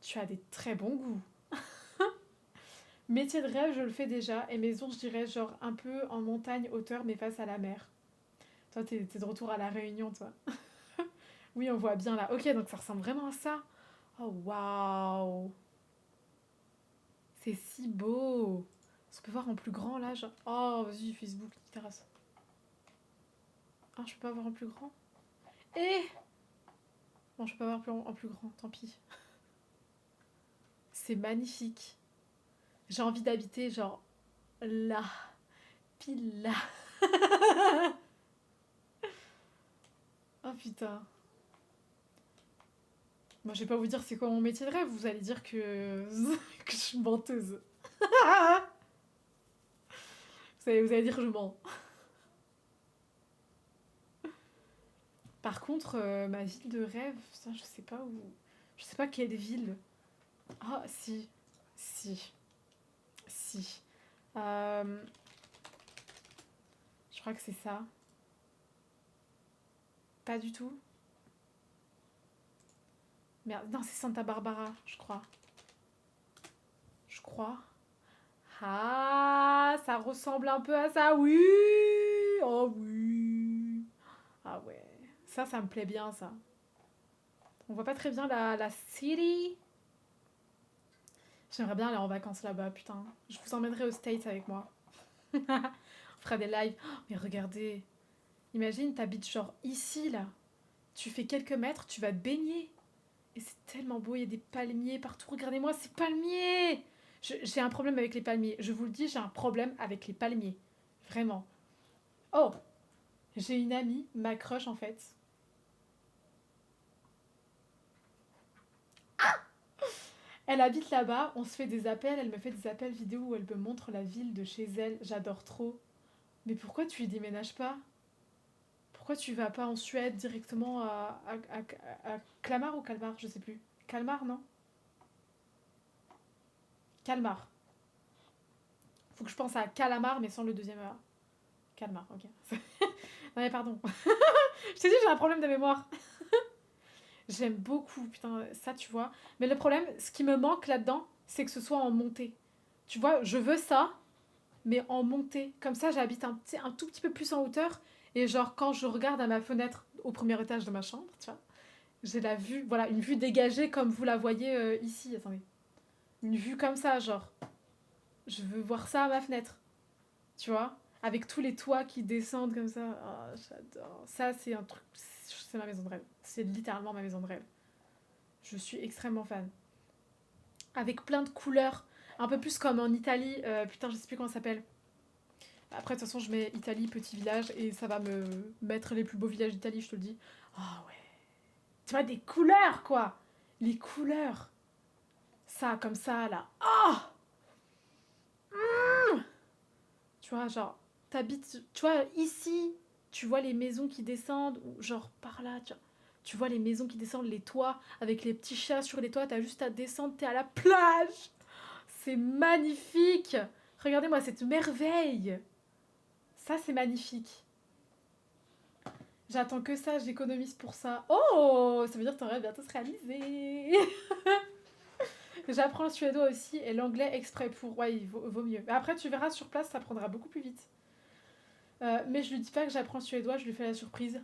Tu as des très bons goûts. Métier de rêve, je le fais déjà. Et maison, je dirais, genre un peu en montagne, hauteur, mais face à la mer. Toi, t'es de retour à la Réunion, toi. Oui, on voit bien là. Ok, donc ça ressemble vraiment à ça. Oh, waouh! C'est si beau! On peut voir en plus grand là, genre. Oh, vas-y, Facebook, terrasse. Ah, je peux pas voir en plus grand. Eh! Bon, je peux pas voir en plus grand, tant pis. C'est magnifique. J'ai envie d'habiter genre là, pile là. Oh putain. Moi, je vais pas vous dire c'est quoi mon métier de rêve, vous allez dire que, que je suis menteuse. Vous allez dire que je mens. Par contre, ma ville de rêve, ça, je sais pas où. Je sais pas quelle ville. Ah, si. Si. Si. Je crois que c'est ça. Pas du tout. Merde, non, c'est Santa Barbara, je crois. Je crois. Ah, ça ressemble un peu à ça, oui. Oh oui. Ah ouais. Ça me plaît bien, ça. On voit pas très bien la city. J'aimerais bien aller en vacances là-bas, putain. Je vous emmènerai aux States avec moi. On fera des lives. Oh, mais regardez. Imagine, t'habites genre ici, là. Tu fais quelques mètres, tu vas te baigner. Et c'est tellement beau, il y a des palmiers partout. Regardez-moi ces palmiers. J'ai un problème avec les palmiers. Je vous le dis, j'ai un problème avec les palmiers. Vraiment. Oh, j'ai une amie, ma crush en fait. Elle habite là-bas, on se fait des appels, elle me fait des appels vidéo où elle me montre la ville de chez elle. J'adore trop. Mais pourquoi tu y déménages pas? Pourquoi tu vas pas en Suède directement à Clamart ou Calmar? Je sais plus. Calmar, non? Calmar. Faut que je pense à Calamar, mais sans le deuxième A. Calmar, ok. Non mais pardon. Je t'ai dit, j'ai un problème de mémoire. J'aime beaucoup, putain, ça tu vois. Mais le problème, ce qui me manque là-dedans, c'est que ce soit en montée. Tu vois, je veux ça, mais en montée. Comme ça, j'habite un tout petit peu plus en hauteur. Et genre, quand je regarde à ma fenêtre au premier étage de ma chambre, tu vois, j'ai la vue, voilà, une vue dégagée comme vous la voyez ici. Attendez. Une vue comme ça, genre. Je veux voir ça à ma fenêtre. Tu vois, avec tous les toits qui descendent comme ça. Oh, j'adore. Ça, c'est un truc. C'est ma maison de rêve. C'est littéralement ma maison de rêve. Je suis extrêmement fan. Avec plein de couleurs. Un peu plus comme en Italie. Putain, je sais plus comment ça s'appelle. Après, de toute façon, je mets Italie, petit village, et ça va me mettre les plus beaux villages d'Italie, je te le dis. Ah ouais. Tu vois, des couleurs, quoi. Les couleurs. Ça, comme ça, là. Oh, tu vois, genre, t'habites, tu vois, ici, tu vois les maisons qui descendent, ou genre par là, tu vois les maisons qui descendent, les toits, avec les petits chats sur les toits, t'as juste à descendre, t'es à la plage. C'est magnifique. Regardez-moi cette merveille. Ça, c'est magnifique. J'attends que ça, j'économise pour ça. Oh, ça veut dire que ton rêve bientôt se réaliser. J'apprends le suédois aussi et l'anglais exprès pour. Ouais, il vaut mieux. Mais après, tu verras sur place, ça prendra beaucoup plus vite. Mais je lui dis pas que j'apprends le suédois, je lui fais la surprise.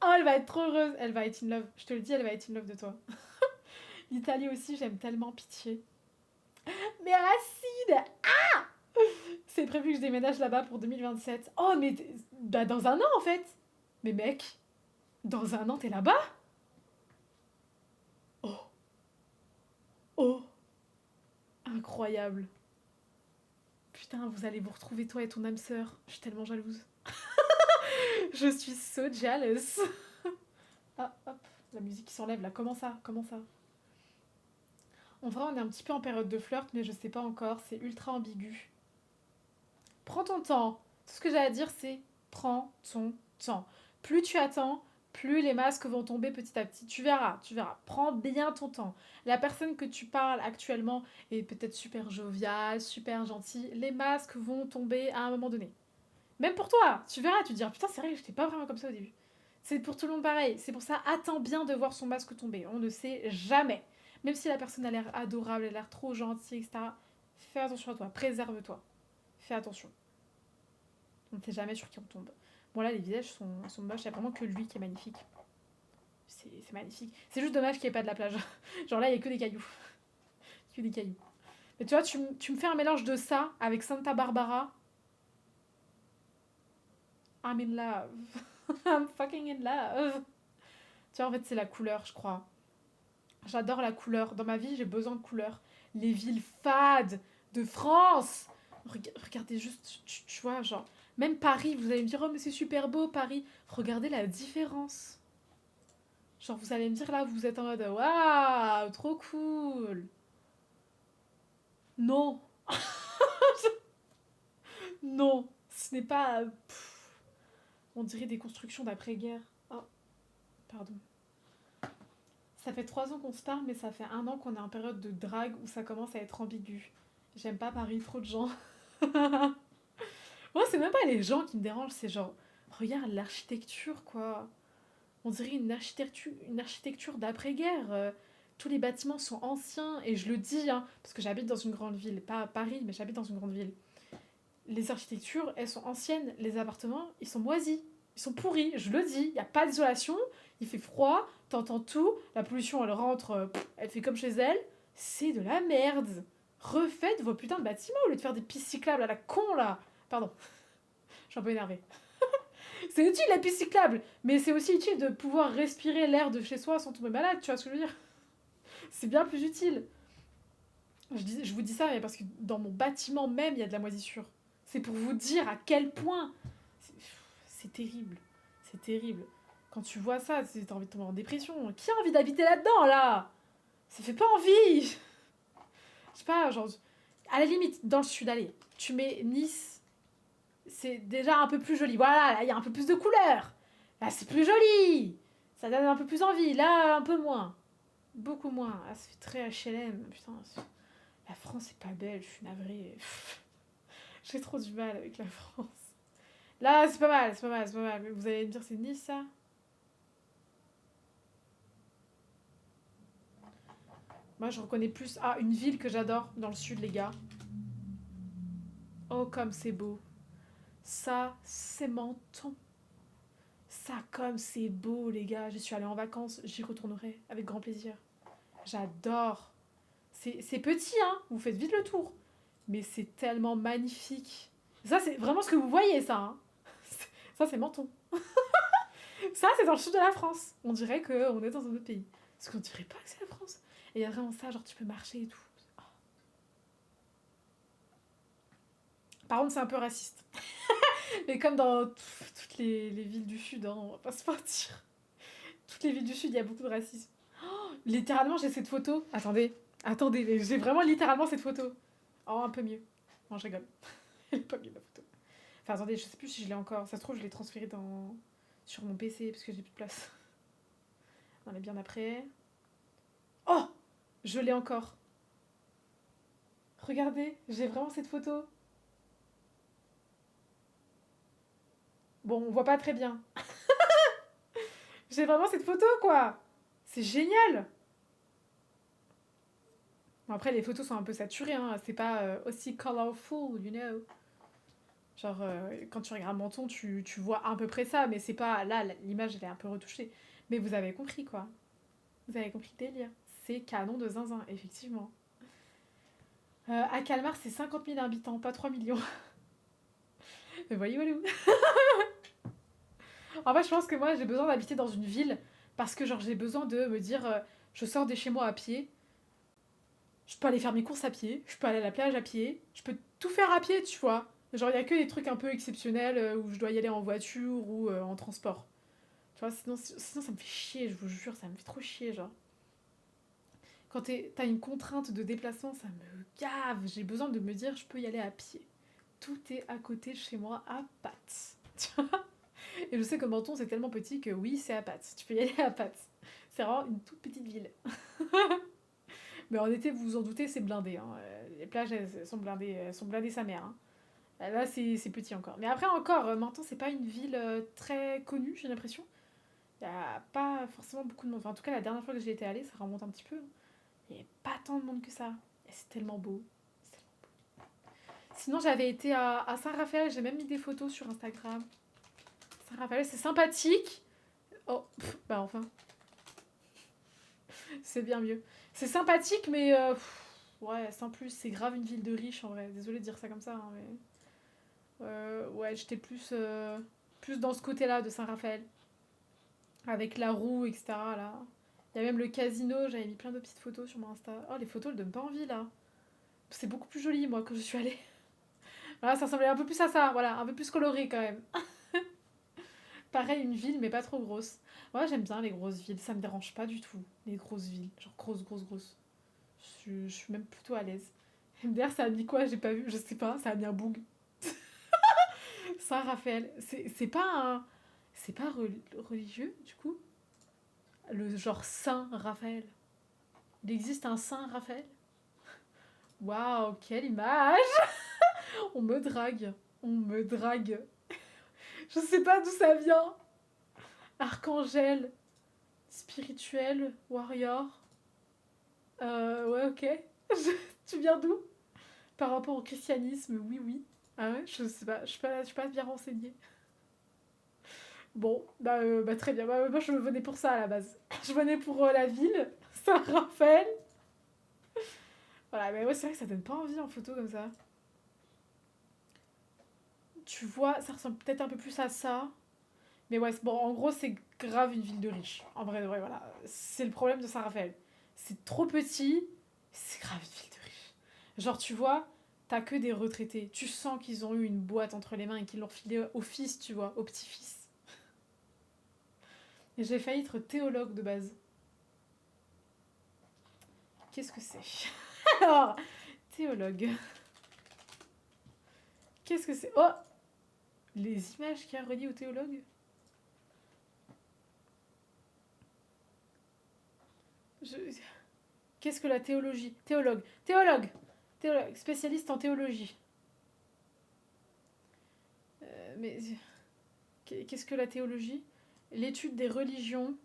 Oh, elle va être trop heureuse. Elle va être in love. Je te le dis, elle va être in love de toi. L'Italie aussi, j'aime tellement, pitié. Mais Racine, c'est prévu que je déménage là-bas pour 2027. Oh, mais bah, dans un an en fait. Mais mec, dans un an, t'es là-bas? Oh, oh, incroyable. Putain, vous allez vous retrouver toi et ton âme sœur. Je suis tellement jalouse. Je suis so jealous. Ah, hop, la musique qui s'enlève là. Comment ça? Comment ça? En vrai, on est un petit peu en période de flirt, mais je sais pas encore. C'est ultra ambigu. Prends ton temps. Tout ce que j'ai à dire, c'est prends ton temps. Plus tu attends, plus les masques vont tomber petit à petit. Tu verras, tu verras. Prends bien ton temps. La personne que tu parles actuellement est peut-être super joviale, super gentille. Les masques vont tomber à un moment donné. Même pour toi, tu verras, tu te diras putain, c'est vrai que j'étais pas vraiment comme ça au début. C'est pour tout le monde pareil. C'est pour ça, attends bien de voir son masque tomber. On ne sait jamais. Même si la personne a l'air adorable, elle a l'air trop gentille, etc. Fais attention à toi, préserve-toi. Fais attention. On ne sait jamais sur qui on tombe. Bon là, les visages sont moches, il n'y a vraiment que lui qui est magnifique. C'est magnifique. C'est juste dommage qu'il n'y ait pas de la plage. Genre là, il n'y a que des cailloux. Que des cailloux. Mais tu vois, tu me fais un mélange de ça avec Santa Barbara. I'm in love. I'm fucking in love. Tu vois, en fait, c'est la couleur, je crois. J'adore la couleur. Dans ma vie, j'ai besoin de couleur. Les villes fades de France. Regardez juste, tu vois, genre, même Paris, vous allez me dire, oh, mais c'est super beau, Paris. Regardez la différence. Genre, vous allez me dire, là, vous êtes en mode, waouh, trop cool. Non, non, ce n'est pas. On dirait des constructions d'après-guerre. Oh, pardon. Ça fait 3 ans qu'on se parle, mais ça fait 1 an qu'on est en période de drague où ça commence à être ambigu. J'aime pas Paris, trop de gens. Moi, c'est même pas les gens qui me dérangent, c'est genre, regarde l'architecture, quoi. On dirait une architecture d'après-guerre. Tous les bâtiments sont anciens, et je le dis, hein, parce que j'habite dans une grande ville, pas à Paris, mais j'habite dans une grande ville. Les architectures, elles sont anciennes, les appartements, ils sont moisis, ils sont pourris, je le dis, il n'y a pas d'isolation, il fait froid, t'entends tout, la pollution, elle rentre, elle fait comme chez elle, c'est de la merde. Refaites vos putains de bâtiments au lieu de faire des pistes cyclables à la con, là. Pardon, je suis un peu énervée. C'est utile la piste cyclable, mais c'est aussi utile de pouvoir respirer l'air de chez soi sans tomber malade, tu vois ce que je veux dire? C'est bien plus utile. Je vous dis ça mais parce que dans mon bâtiment même, il y a de la moisissure. C'est pour vous dire à quel point c'est terrible. C'est terrible. Quand tu vois ça, t'as envie de tomber en dépression. Qui a envie d'habiter là-dedans, là? Ça fait pas envie. Je sais pas, genre... À la limite, dans le sud, allez, tu mets Nice, c'est déjà un peu plus joli. Voilà, là, il y a un peu plus de couleurs. Là, c'est plus joli. Ça donne un peu plus envie. Là, un peu moins. Beaucoup moins. Ah, ça fait très HLM. Putain, la France est pas belle, je suis navrée. J'ai trop du mal avec la France. Là, c'est pas mal, c'est pas mal, c'est pas mal. Vous allez me dire, c'est Nice, ça? Moi, je reconnais plus... Ah, une ville que j'adore dans le sud, les gars. Oh, comme c'est beau. Ça, c'est Menton. Ça, comme c'est beau, les gars. Je suis allée en vacances, j'y retournerai avec grand plaisir. J'adore. C'est petit, hein. Vous faites vite le tour. Mais c'est tellement magnifique. Ça, c'est vraiment ce que vous voyez, ça. Hein. Ça, c'est Menton. Ça, c'est dans le sud de la France. On dirait qu'on est dans un autre pays. Parce qu'on dirait pas que c'est la France. Et il y a vraiment ça, genre tu peux marcher et tout. Oh. Par contre, c'est un peu raciste. Mais comme dans toutes les villes du sud, hein, on va pas se mentir. Toutes les villes du sud, il y a beaucoup de racisme. Oh, littéralement, j'ai cette photo. Attendez, mais j'ai vraiment littéralement cette photo. Oh, un peu mieux. Non, je rigole. Elle est pas mieux, la photo. Enfin, attendez, je sais plus si je l'ai encore. Ça se trouve, je l'ai transférée sur mon PC parce que j'ai plus de place. On est bien après. Oh, je l'ai encore. Regardez, j'ai vraiment cette photo. Bon, on voit pas très bien. J'ai vraiment cette photo, quoi. C'est génial. Bon, après, les photos sont un peu saturées, hein. C'est pas aussi colorful, you know. Genre, quand tu regardes Menton, tu vois à peu près ça, mais c'est pas... Là, l'image, elle est un peu retouchée. Mais vous avez compris, quoi. Vous avez compris le délire. C'est canon de zinzin, effectivement. À Calmar, c'est 50 000 habitants, pas 3 millions. Mais voyez, voilà. En fait, je pense que moi, j'ai besoin d'habiter dans une ville parce que, genre, j'ai besoin de me dire, je sors de chez moi à pied, je peux aller faire mes courses à pied, je peux aller à la plage à pied, je peux tout faire à pied, tu vois. Genre, il y a que des trucs un peu exceptionnels où je dois y aller en voiture ou en transport. Tu vois, sinon, ça me fait chier, je vous jure, ça me fait trop chier, genre. Quand t'as une contrainte de déplacement, ça me gave. J'ai besoin de me dire, je peux y aller à pied. Tout est à côté de chez moi à pattes. Tu vois. Et je sais que Menton, c'est tellement petit que oui, c'est à pattes. Tu peux y aller à pattes. C'est vraiment une toute petite ville. Mais en été, vous vous en doutez, c'est blindé. Hein. Les plages, elles sont blindées sa mère. Hein. Là, c'est petit encore. Mais après, encore, Menton, c'est pas une ville très connue, j'ai l'impression. Il n'y a pas forcément beaucoup de monde. Enfin, en tout cas, la dernière fois que j'y étais allée, ça remonte un petit peu. Il n'y avait pas tant de monde que ça. Et c'est tellement beau. C'est tellement beau. Sinon, j'avais été à Saint-Raphaël, j'ai même mis des photos sur Instagram. Saint-Raphaël, c'est sympathique. Oh, bah enfin. C'est bien mieux. C'est sympathique, mais ouais, sans plus. C'est grave une ville de riches en vrai. Désolée de dire ça comme ça, hein, mais. Ouais, j'étais plus. Plus dans ce côté-là de Saint-Raphaël. Avec la roue, etc. Là. Il y a même le casino, j'avais mis plein de petites photos sur mon Insta. Oh, les photos, elles donnent pas envie, là. C'est beaucoup plus joli, moi, quand je suis allée. Voilà, ça ressemblait un peu plus à ça, voilà, un peu plus coloré, quand même. Pareil, une ville, mais pas trop grosse. Moi, j'aime bien les grosses villes, ça me dérange pas du tout, les grosses villes. Genre grosses. Je suis même plutôt à l'aise. D'ailleurs, ça a mis quoi? J'ai pas vu, je sais pas, ça a mis un boug. Saint-Raphaël, c'est pas un... C'est pas religieux, du coup? Le genre Saint-Raphaël. Il existe un Saint-Raphaël? Waouh, quelle image! On me drague. On me drague. Je sais pas d'où ça vient. Archangel, spirituel, warrior. Ouais, ok. Tu viens d'où? Par rapport au christianisme, oui. Ah ouais, je sais pas, je suis pas bien renseignée. Bon, bah très bien. Moi, je venais pour ça à la base. Je venais pour la ville, Saint-Raphaël. Voilà, mais ouais, c'est vrai que ça donne pas envie en photo comme ça. Tu vois, ça ressemble peut-être un peu plus à ça. Mais ouais, bon, en gros, c'est grave une ville de riches. En vrai, ouais, voilà. C'est le problème de Saint-Raphaël. C'est trop petit, c'est grave une ville de riches. Genre, tu vois, t'as que des retraités. Tu sens qu'ils ont eu une boîte entre les mains et qu'ils l'ont filé au fils, tu vois, au petit-fils. Et j'ai failli être théologue de base. Qu'est-ce que c'est? Alors, théologue. Qu'est-ce que c'est? Oh! Les images qu'il y a reliées au théologue? Je... Qu'est-ce que la théologie? Théologue, spécialiste en théologie. Mais qu'est-ce que la théologie? L'étude des religions,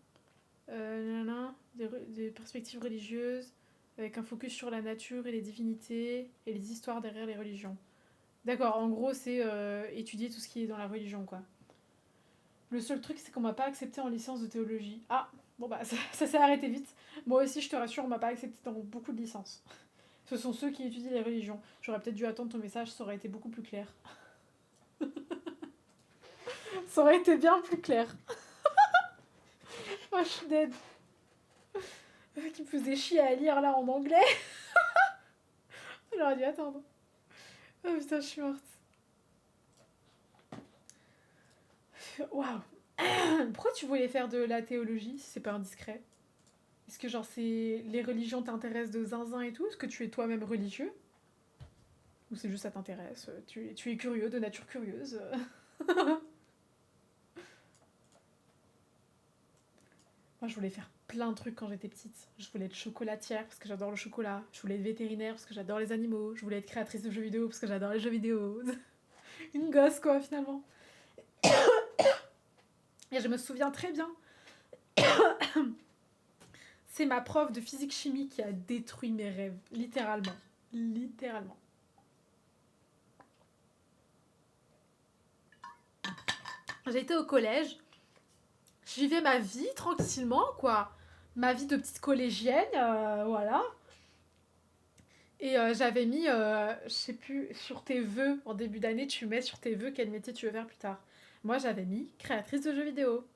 des perspectives religieuses, avec un focus sur la nature et les divinités et les histoires derrière les religions. D'accord, en gros, c'est étudier tout ce qui est dans la religion, quoi. Le seul truc, c'est qu'on m'a pas accepté en licence de théologie. Ah, bon bah, ça s'est arrêté vite. Moi aussi, je te rassure, on m'a pas accepté dans beaucoup de licences. Ce sont ceux qui étudient les religions. J'aurais peut-être dû attendre ton message, ça aurait été beaucoup plus clair. Ça aurait été bien plus clair. Moi, je suis dead. Qui me faisait chier à lire là en anglais. J'aurais dû attendre. Oh putain, je suis morte. Waouh. Pourquoi tu voulais faire de la théologie si c'est pas indiscret? Est-ce que genre c'est les religions t'intéressent de zinzin et tout? Est-ce que tu es toi-même religieux? Ou c'est juste ça t'intéresse? Tu es curieux, de nature curieuse? Moi, je voulais faire plein de trucs quand j'étais petite. Je voulais être chocolatière parce que j'adore le chocolat. Je voulais être vétérinaire parce que j'adore les animaux. Je voulais être créatrice de jeux vidéo parce que j'adore les jeux vidéo. Une gosse, quoi, finalement. Et je me souviens très bien. C'est ma prof de physique-chimie qui a détruit mes rêves. Littéralement. Littéralement. J'étais au collège. Je vivais ma vie tranquillement, quoi. Ma vie de petite collégienne, voilà. Et j'avais mis, je sais plus, sur tes vœux, en début d'année, tu mets sur tes vœux quel métier tu veux faire plus tard. Moi, j'avais mis créatrice de jeux vidéo.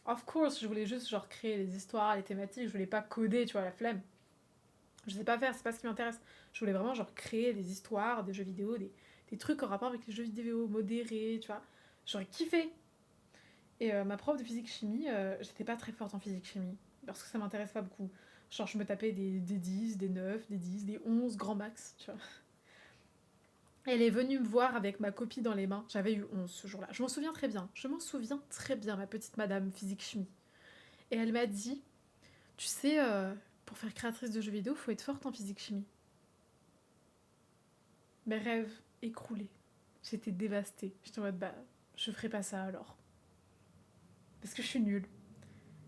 Of course, je voulais juste genre créer les histoires, les thématiques, je voulais pas coder, tu vois, la flemme. Je sais pas faire, c'est pas ce qui m'intéresse. Je voulais vraiment genre créer des histoires, des jeux vidéo, des trucs en rapport avec les jeux vidéo, modérés, tu vois. J'aurais kiffé. Et ma prof de physique-chimie, j'étais pas très forte en physique-chimie, parce que ça m'intéresse pas beaucoup. Genre, je me tapais des 10, des 9, des 10, des 11 grand max, tu vois. Elle est venue me voir avec ma copie dans les mains. J'avais eu 11 ce jour-là. Je m'en souviens très bien. Je m'en souviens très bien, ma petite madame physique-chimie. Et elle m'a dit, tu sais, pour faire créatrice de jeux vidéo, faut être forte en physique-chimie. Mes rêves écroulés. J'étais dévastée. J'étais en mode, bah, je ferai pas ça alors. Parce que je suis nulle.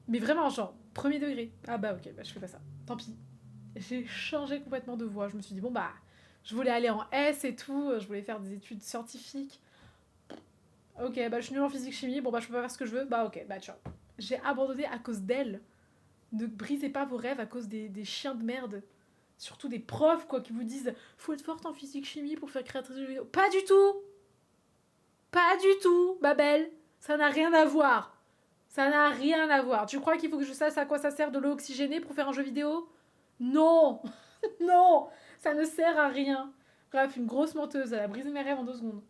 Mais vraiment, genre, premier degré. Ah bah ok, bah je fais pas ça. Tant pis. J'ai changé complètement de voie. Je me suis dit, bon bah, je voulais aller en S et tout. Je voulais faire des études scientifiques. Ok, bah je suis nulle en physique-chimie. Bon bah je peux pas faire ce que je veux. Bah ok, bah ciao. J'ai abandonné à cause d'elle. Ne brisez pas vos rêves à cause des chiens de merde. Surtout des profs, quoi, qui vous disent faut être forte en physique-chimie pour faire créatrice de jeux vidéo. Pas du tout! Pas du tout, ma belle! Ça n'a rien à voir. Ça n'a rien à voir. Tu crois qu'il faut que je sache à quoi ça sert de l'eau oxygénée pour faire un jeu vidéo? Non. Non. Ça ne sert à rien. Bref, une grosse menteuse. Elle a brisé mes rêves en 2 secondes.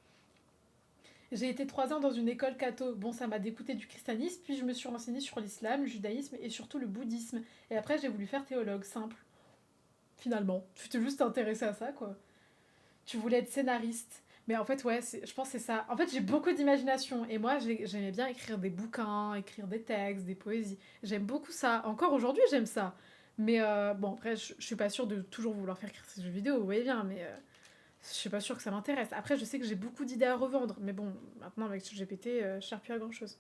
J'ai été 3 ans dans une école catho. Bon, ça m'a dégoûté du christianisme, puis je me suis renseignée sur l'islam, le judaïsme et surtout le bouddhisme. Et après, j'ai voulu faire théologue, simple. Finalement, tu t'es juste intéressée à ça, quoi. Tu voulais être scénariste. Mais en fait, ouais, je pense que c'est ça. En fait, j'ai beaucoup d'imagination. Et moi, j'aimais bien écrire des bouquins, écrire des textes, des poésies. J'aime beaucoup ça. Encore aujourd'hui, j'aime ça. Mais bon, après, je suis pas sûre de toujours vouloir faire écrire ces jeux vidéo, vous voyez bien, mais je suis pas sûre que ça m'intéresse. Après, je sais que j'ai beaucoup d'idées à revendre. Mais bon, maintenant, avec ce GPT, je sers plus à grand chose.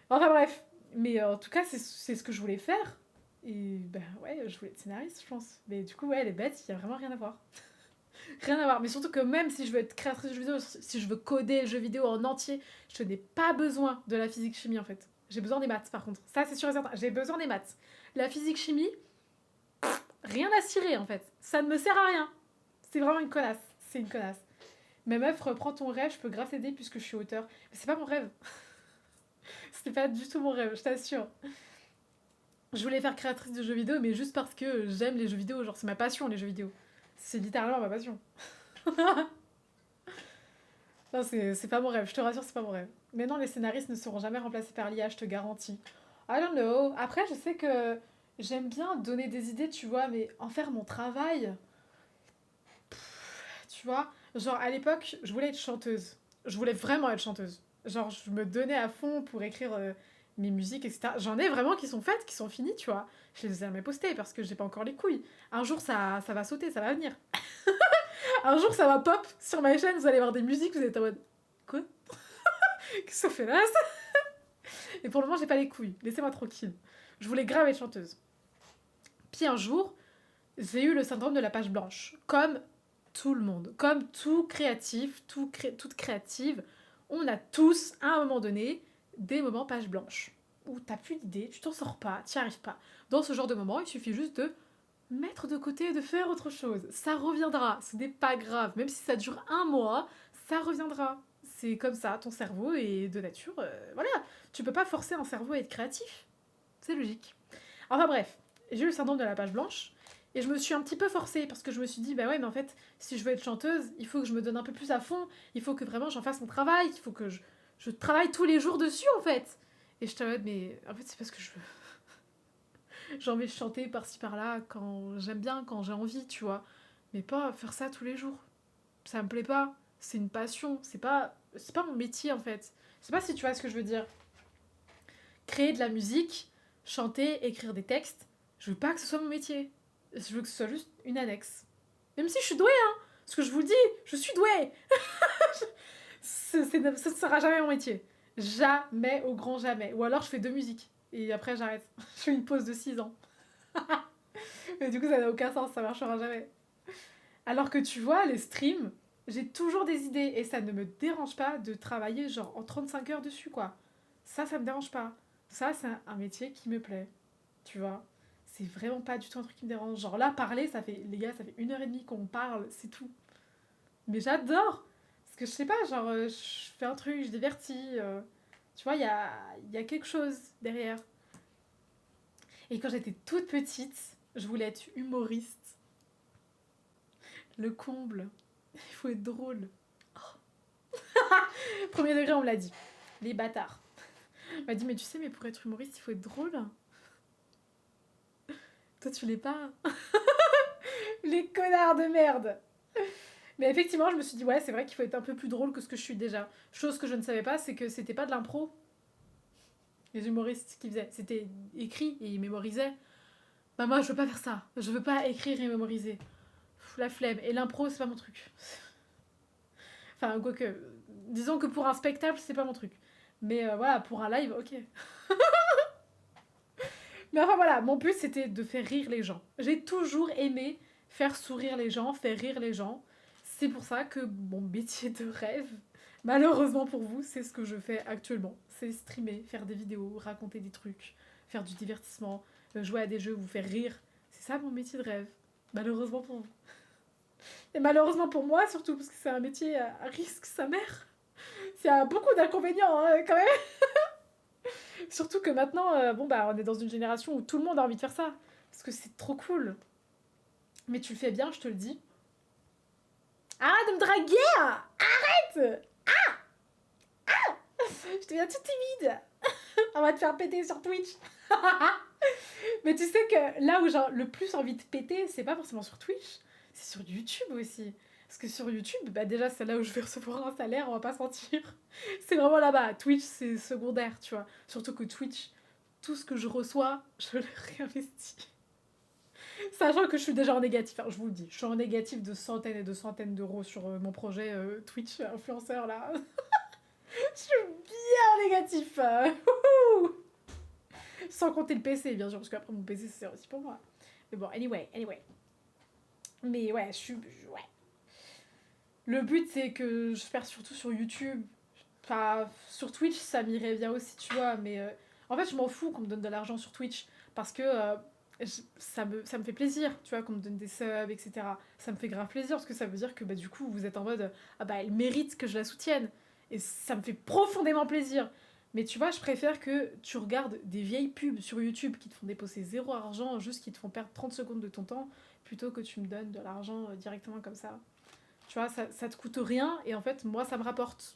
Enfin bref. Mais en tout cas, c'est ce que je voulais faire. Et ben ouais, je voulais être scénariste, je pense. Mais du coup, ouais, elle est bête, il y a vraiment rien à voir. Rien à voir. Mais surtout que même si je veux être créatrice de jeux vidéo, si je veux coder le jeu vidéo en entier, je n'ai pas besoin de la physique-chimie en fait. J'ai besoin des maths par contre. Ça, c'est sûr et certain. J'ai besoin des maths. La physique-chimie, rien à cirer en fait. Ça ne me sert à rien. C'est vraiment une connasse. C'est une connasse. Mais meuf, reprends ton rêve, je peux grave t'aider puisque je suis auteur. Mais c'est pas mon rêve. C'était pas du tout mon rêve, je t'assure. Je voulais faire créatrice de jeux vidéo, mais juste parce que j'aime les jeux vidéo. Genre, c'est ma passion, les jeux vidéo. C'est littéralement ma passion. Non, c'est pas mon rêve, je te rassure, c'est pas mon rêve. Mais non, les scénaristes ne seront jamais remplacés par l'IA, je te garantis. I don't know. Après, je sais que j'aime bien donner des idées, tu vois, mais en faire mon travail, tu vois. Genre, à l'époque, je voulais être chanteuse. Je voulais vraiment être chanteuse. Genre, je me donnais à fond pour écrire mes musiques, etc. J'en ai vraiment qui sont faites, qui sont finies, tu vois. Je les ai jamais postées parce que j'ai pas encore les couilles. Un jour, ça va sauter, ça va venir. Un jour, ça va pop sur ma chaîne, vous allez voir des musiques, vous êtes en mode... Quoi? Qu'est-ce que ça fait là ça? Et pour le moment, j'ai pas les couilles. Laissez-moi tranquille. Je voulais grave être chanteuse. Puis un jour, j'ai eu le syndrome de la page blanche. Comme tout le monde. Comme tout créatif, toute créative. On a tous, à un moment donné, des moments page blanche. Où t'as plus d'idées, tu t'en sors pas, t'y arrives pas. Dans ce genre de moment, il suffit juste de mettre de côté et de faire autre chose. Ça reviendra, ce n'est pas grave. Même si ça dure 1 mois, ça reviendra. C'est comme ça, ton cerveau est de nature... voilà, tu peux pas forcer un cerveau à être créatif. C'est logique. Enfin bref, j'ai eu le syndrome de la page blanche, et je me suis un petit peu forcée, parce que je me suis dit, bah ouais, mais en fait, si je veux être chanteuse, il faut que je me donne un peu plus à fond, il faut que vraiment j'en fasse mon travail, il faut que je travaille tous les jours dessus, en fait. Et je t'avoue, mais en fait, c'est parce que je veux. J'ai envie de chanter par-ci par-là quand j'aime bien, quand j'ai envie, tu vois. Mais pas faire ça tous les jours. Ça me plaît pas. C'est une passion. C'est pas mon métier en fait. Je sais pas si tu vois ce que je veux dire. Créer de la musique, chanter, écrire des textes, je veux pas que ce soit mon métier. Je veux que ce soit juste une annexe. Même si je suis douée, hein. Parce que je vous le dis, je suis douée. Ce ne sera jamais mon métier. Jamais, au grand jamais. Ou alors je fais 2 musiques. Et après j'arrête. Je fais une pause de 6 ans. Mais du coup, ça n'a aucun sens, ça marchera jamais. Alors que tu vois, les streams, j'ai toujours des idées et ça ne me dérange pas de travailler genre en 35 heures dessus, quoi. Ça me dérange pas. Ça, c'est un métier qui me plaît. Tu vois. C'est vraiment pas du tout un truc qui me dérange. Genre là, parler, les gars, ça fait 1 heure et demie qu'on parle, c'est tout. Mais j'adore. Parce que je sais pas, genre, je fais un truc, je divertis. Tu vois, il y a quelque chose derrière. Et quand j'étais toute petite, je voulais être humoriste. Le comble. Il faut être drôle. Oh. Premier degré, on me l'a dit. Les bâtards. On m'a dit, mais tu sais, mais pour être humoriste, il faut être drôle. Toi, tu l'es pas. Les connards de merde. Mais effectivement, je me suis dit, ouais, c'est vrai qu'il faut être un peu plus drôle que ce que je suis déjà. Chose que je ne savais pas, c'est que c'était pas de l'impro. Les humoristes qui faisaient. C'était écrit et ils mémorisaient. Bah moi, je veux pas faire ça. Je veux pas écrire et mémoriser. La flemme. Et l'impro, c'est pas mon truc. Enfin, quoique, disons que pour un spectacle, c'est pas mon truc. Mais voilà, pour un live, ok. Mais enfin voilà, mon but c'était de faire rire les gens. J'ai toujours aimé faire sourire les gens, faire rire les gens. C'est pour ça que mon métier de rêve, malheureusement pour vous, c'est ce que je fais actuellement. C'est streamer, faire des vidéos, raconter des trucs, faire du divertissement, jouer à des jeux, vous faire rire. C'est ça mon métier de rêve. Malheureusement pour vous. Et malheureusement pour moi surtout, parce que c'est un métier à risque, sa mère. Il y a beaucoup d'inconvénients, hein, quand même. Surtout que maintenant, on est dans une génération où tout le monde a envie de faire ça. Parce que c'est trop cool. Mais tu le fais bien, je te le dis. Arrête de me draguer! Arrête! Je deviens toute timide. On va te faire péter sur Twitch. Mais tu sais que là où j'ai le plus envie de péter, c'est pas forcément sur Twitch, c'est sur YouTube aussi. Parce que sur YouTube, déjà c'est là où je vais recevoir un salaire, on va pas se mentir. C'est vraiment là-bas. Twitch, c'est secondaire, tu vois. Surtout que Twitch, tout ce que je reçois, je le réinvestis. Sachant que je suis déjà en négatif, je vous le dis, je suis en négatif de centaines et de centaines d'euros sur mon projet Twitch influenceur là. Je suis bien négatif. Sans compter le PC, bien sûr, parce qu'après mon PC, c'est aussi pour moi. Mais bon, anyway. Mais ouais, ouais. Le but, c'est que je perds surtout sur YouTube. Enfin, sur Twitch, ça m'irait bien aussi, tu vois. Mais en fait, je m'en fous qu'on me donne de l'argent sur Twitch. Parce que ça me fait plaisir, tu vois, qu'on me donne des subs, etc. Ça me fait grave plaisir, parce que ça veut dire que du coup, vous êtes en mode, elle mérite que je la soutienne. Et ça me fait profondément plaisir. Mais tu vois, je préfère que tu regardes des vieilles pubs sur YouTube qui te font dépenser zéro argent, juste qui te font perdre 30 secondes de ton temps, plutôt que tu me donnes de l'argent directement comme ça. Tu vois, ça te coûte rien, et en fait, moi, ça me rapporte.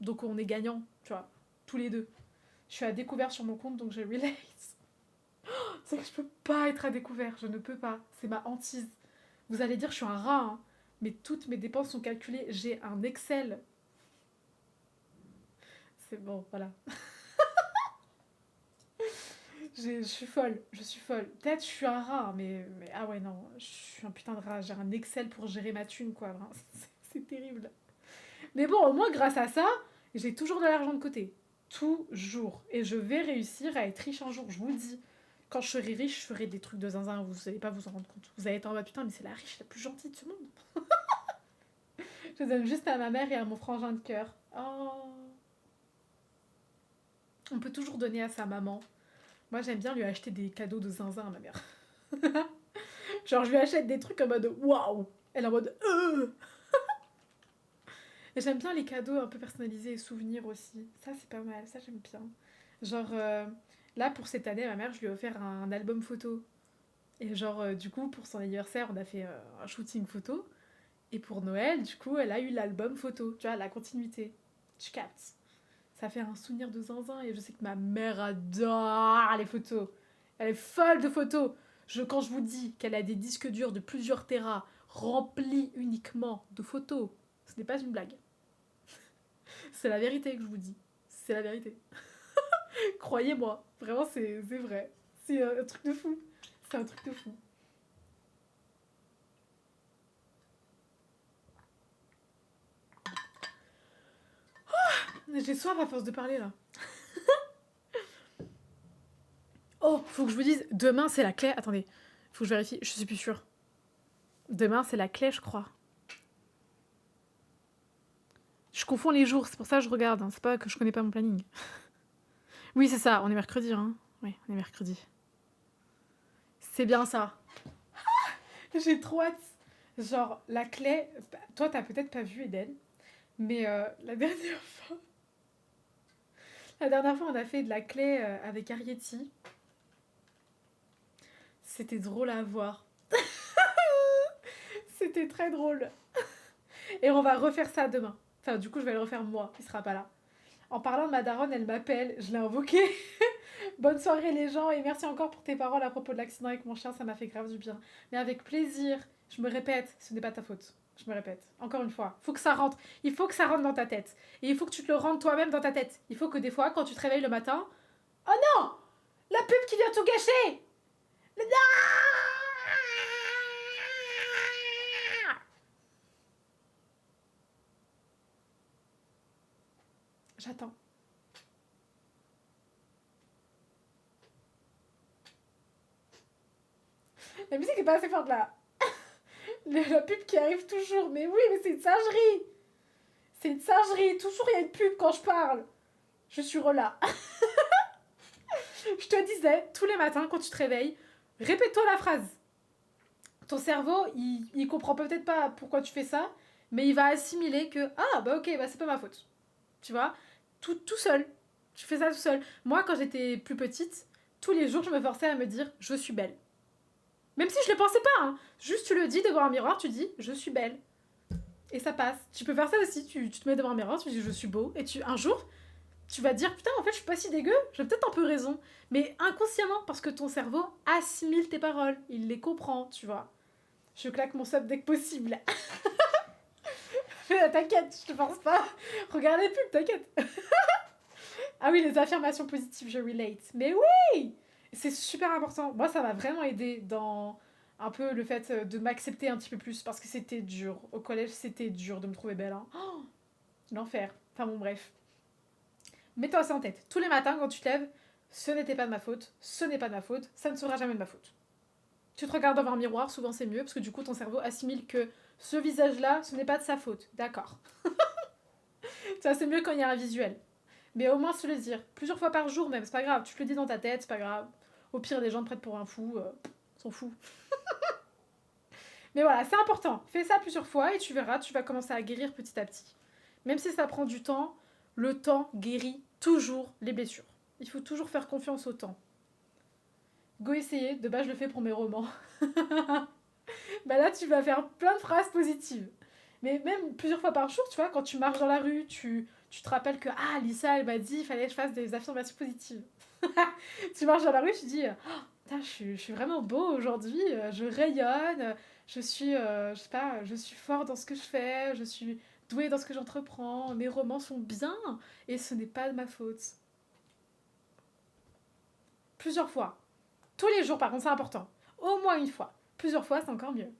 Donc on est gagnant, tu vois, tous les deux. Je suis à découvert sur mon compte, donc je relate. C'est que je peux pas être à découvert, je ne peux pas. C'est ma hantise. Vous allez dire, je suis un rat, hein, mais toutes mes dépenses sont calculées. J'ai un Excel. C'est bon, voilà. Je suis folle. Peut-être je suis un rat, mais ah ouais, non, je suis un putain de rat. J'ai un Excel pour gérer ma thune, quoi. C'est terrible. Mais bon, au moins, grâce à ça, j'ai toujours de l'argent de côté. Toujours. Et je vais réussir à être riche un jour, je vous le dis. Quand je serai riche, je ferai des trucs de zinzin, vous allez pas vous en rendre compte. Vous allez être en mode putain, mais c'est la riche la plus gentille de ce monde. Je donne juste à ma mère et à mon frangin de cœur. Oh. On peut toujours donner à sa maman. Moi, j'aime bien lui acheter des cadeaux de zinzin à ma mère. Genre, je lui achète des trucs en mode waouh. Elle est en mode Et j'aime bien les cadeaux un peu personnalisés et souvenirs aussi. Ça, c'est pas mal. Ça, j'aime bien. Genre, là, pour cette année, ma mère, je lui ai offert un album photo. Et genre, du coup, pour son anniversaire, on a fait un shooting photo. Et pour Noël, du coup, elle a eu l'album photo. Tu vois, la continuité. Tu captes. Ça fait un souvenir de zinzin. Et je sais que ma mère adore les photos. Elle est folle de photos. Quand je vous dis qu'elle a des disques durs de plusieurs terras remplis uniquement de photos, ce n'est pas une blague. C'est la vérité que je vous dis. C'est la vérité. Croyez-moi. Vraiment, c'est vrai. C'est un truc de fou. C'est un truc de fou. J'ai soif à force de parler là. Oh, faut que je vous dise, demain c'est la clé. Attendez, faut que je vérifie, je suis plus sûre. Demain c'est la clé, je crois. Je confonds les jours, c'est pour ça que je regarde. Hein. C'est pas que je connais pas mon planning. Oui, c'est ça, on est mercredi. Hein. Oui, on est mercredi. C'est bien ça. J'ai trop hâte. Genre, la clé. Toi, t'as peut-être pas vu Eden, mais la dernière fois. La dernière fois, on a fait de la clé avec Arietti. C'était drôle à voir. C'était très drôle. Et on va refaire ça demain. Enfin, du coup, je vais le refaire moi, il sera pas là. En parlant de ma daronne, elle m'appelle, je l'ai invoquée. Bonne soirée les gens et merci encore pour tes paroles à propos de l'accident avec mon chien, ça m'a fait grave du bien. Mais avec plaisir, je me répète, ce n'est pas ta faute. Je me répète, encore une fois, faut que ça rentre. Il faut que ça rentre dans ta tête. Et il faut que tu te le rendes toi-même dans ta tête. Il faut que des fois, quand tu te réveilles le matin... Oh non! La pub qui vient tout gâcher! Non! J'attends. La musique est pas assez forte là. La pub qui arrive toujours. Mais oui, mais c'est une singerie. C'est une singerie. Toujours il y a une pub quand je parle. Je suis rela. Je te disais, tous les matins quand tu te réveilles, répète-toi la phrase. Ton cerveau, il comprend peut-être pas pourquoi tu fais ça, Mais il va assimiler que, ah, bah ok, bah c'est pas ma faute. Tu vois, tout seul. Je fais ça tout seul. Moi, quand j'étais plus petite, tous les jours, je me forçais à me dire, je suis belle. Même si je le pensais pas, hein. Juste tu le dis devant un miroir, tu dis, je suis belle. Et ça passe. Tu peux faire ça aussi, tu te mets devant un miroir, tu dis, je suis beau. Et un jour, tu vas te dire, putain, en fait, je suis pas si dégueu, j'ai peut-être un peu raison. Mais inconsciemment, parce que ton cerveau assimile tes paroles, il les comprend, tu vois. Je claque mon sub dès que possible. T'inquiète, je te force pas. Regardez plus, t'inquiète. Ah oui, les affirmations positives, je relate. Mais oui, c'est super important. Moi, ça m'a vraiment aidé dans un peu le fait de m'accepter un petit peu plus parce que c'était dur. Au collège, c'était dur de me trouver belle. Hein. Oh, l'enfer. Enfin bon, bref. Mets-toi ça en tête. Tous les matins, quand tu te lèves, ce n'était pas de ma faute, ce n'est pas de ma faute, ça ne sera jamais de ma faute. Tu te regardes devant un miroir, souvent c'est mieux parce que du coup ton cerveau assimile que ce visage-là, ce n'est pas de sa faute. D'accord. Ça, c'est mieux quand il y a un visuel. Mais au moins se le dire. Plusieurs fois par jour même, c'est pas grave. Tu te le dis dans ta tête, c'est pas grave. Au pire, les gens te prennent pour un fou. S'en fout. Mais voilà, c'est important. Fais ça plusieurs fois et tu verras, tu vas commencer à guérir petit à petit. Même si ça prend du temps, le temps guérit toujours les blessures. Il faut toujours faire confiance au temps. Go essayer, de base je le fais pour mes romans. Bah là tu vas faire plein de phrases positives. Mais même plusieurs fois par jour, tu vois, quand tu marches dans la rue, tu te rappelles que ah Lisa elle m'a dit il fallait que je fasse des affirmations positives. Tu marches dans la rue, tu dis oh, putain, je suis vraiment beau aujourd'hui, je rayonne, je suis je sais pas, je suis fort dans ce que je fais, je suis douée dans ce que j'entreprends, mes romans sont bien et ce n'est pas de ma faute. Plusieurs fois. Tous les jours, par contre, c'est important. Au moins une fois. Plusieurs fois, c'est encore mieux.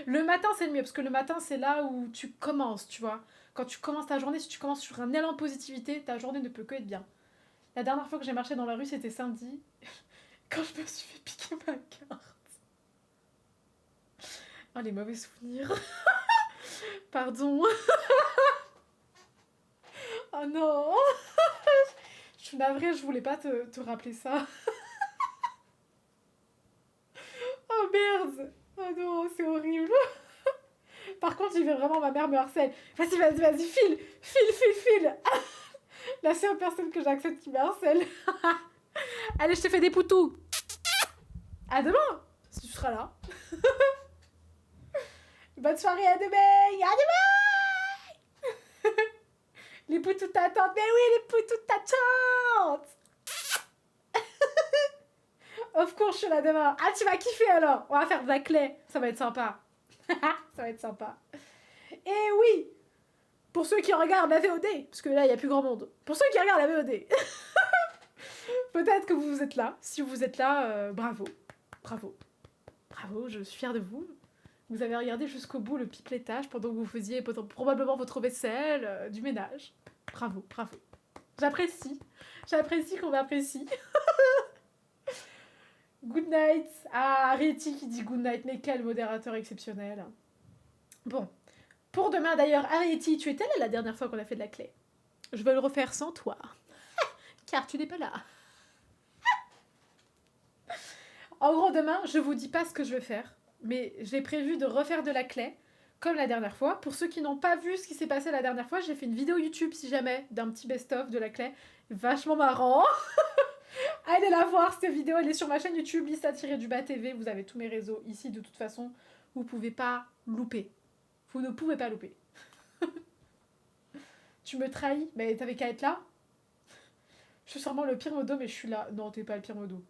Le matin, c'est le mieux, parce que le matin, c'est là où tu commences, tu vois. Quand tu commences ta journée, si tu commences sur un élan de positivité, ta journée ne peut que être bien. La dernière fois que j'ai marché dans la rue, c'était samedi, quand je me suis fait piquer ma carte. Oh, les mauvais souvenirs. Pardon. Oh non. Je suis navrée, je voulais pas te rappeler ça. Oh merde. Oh non, c'est horrible. Par contre, j'y vais vraiment, ma mère me harcèle. Vas-y, file. La seule personne que j'accepte qui me harcèle. Allez, je te fais des poutous. À demain, si tu seras là. Bonne soirée, à demain. À demain. Les poutous t'attendent. Mais oui, les poutous t'attendent. Of course, je suis là demain. Ah, tu vas kiffer alors. On va faire de la clé. Ça va être sympa. Ça va être sympa. Et oui, pour ceux qui regardent la VOD, parce que là, il n'y a plus grand monde. Pour ceux qui regardent la VOD, peut-être que vous êtes là. Si vous êtes là, bravo. Bravo, je suis fière de vous. Vous avez regardé jusqu'au bout le pipettage pendant que vous faisiez probablement votre vaisselle, du ménage. Bravo. J'apprécie qu'on m'apprécie. Good night. Ah, Arietti qui dit good night, mais quel modérateur exceptionnel. Bon. Pour demain d'ailleurs, Arietti, tu étais là la dernière fois qu'on a fait de la clé. Je vais le refaire sans toi. Car tu n'es pas là. En gros, demain, je vous dis pas ce que je vais faire, mais j'ai prévu de refaire de la clé, comme la dernière fois. Pour ceux qui n'ont pas vu ce qui s'est passé la dernière fois, j'ai fait une vidéo YouTube, si jamais, d'un petit best-of de la clé. Vachement marrant. Allez la voir, cette vidéo, elle est sur ma chaîne YouTube, Lisa-du-bas TV. Vous avez tous mes réseaux ici, de toute façon. Vous pouvez pas louper. Vous ne pouvez pas louper. Tu me trahis, mais t'avais qu'à être là. Je suis sûrement le pire modo, mais je suis là. Non, t'es pas le pire modo.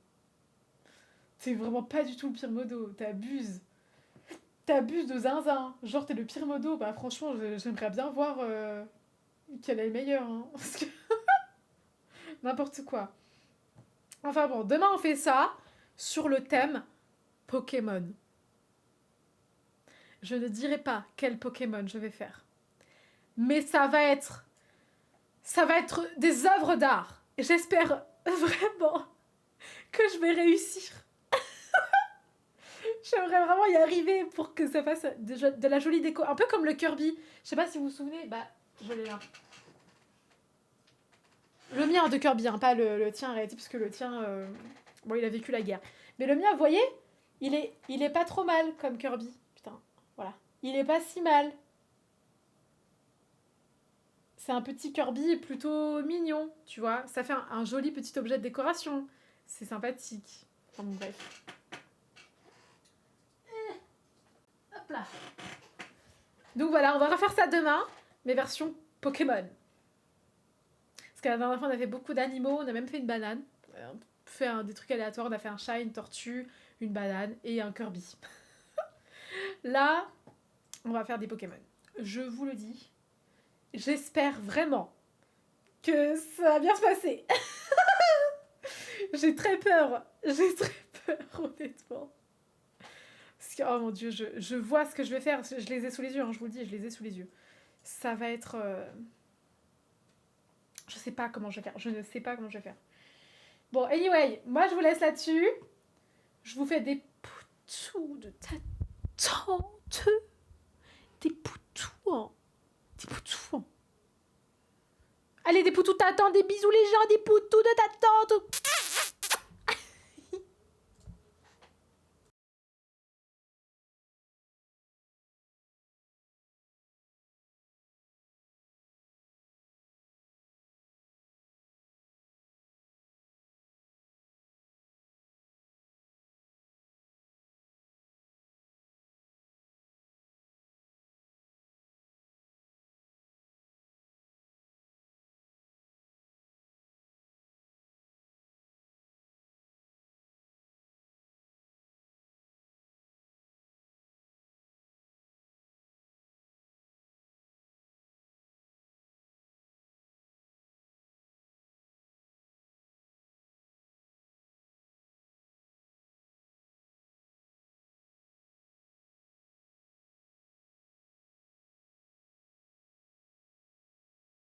C'est vraiment pas du tout le pire modo. T'abuses. T'abuses de zinzin. Genre, t'es le pire modo. Bah, franchement, j'aimerais bien voir quel est le meilleur. Hein. Parce que... N'importe quoi. Enfin bon, demain, on fait ça sur le thème Pokémon. Je ne dirai pas quel Pokémon je vais faire. Mais ça va être des œuvres d'art. Et j'espère vraiment que je vais réussir. J'aimerais vraiment y arriver pour que ça fasse de la jolie déco. Un peu comme le Kirby. Je sais pas si vous vous souvenez. Bah, je l'ai là. Le mien de Kirby, hein, pas le tien, arrêtez, parce que le tien, bon, il a vécu la guerre. Mais le mien, vous voyez, il est pas trop mal comme Kirby. Putain, voilà. Il est pas si mal. c'est un petit Kirby plutôt mignon, tu vois. Ça fait un joli petit objet de décoration. C'est sympathique. Enfin bon, bref. Hop là. Donc voilà, on va refaire ça demain, mais version Pokémon. Parce que la dernière fois, on a fait beaucoup d'animaux, on a même fait une banane. On fait des trucs aléatoires, on a fait un chat, une tortue, une banane et un Kirby. Là, on va faire des Pokémon. Je vous le dis, j'espère vraiment que ça va bien se passer. J'ai très peur, honnêtement. Parce que, oh mon dieu, je vois ce que je vais faire, je les ai sous les yeux, hein, je vous le dis, je les ai sous les yeux. Ça va être... Je sais pas comment je vais faire, je ne sais pas comment je vais faire. Bon, anyway, moi je vous laisse là-dessus. Je vous fais des poutous de ta tante. Des poutous, hein. Des poutous, hein. Allez, des poutous de ta tante, des bisous les gens, des poutous de ta tante.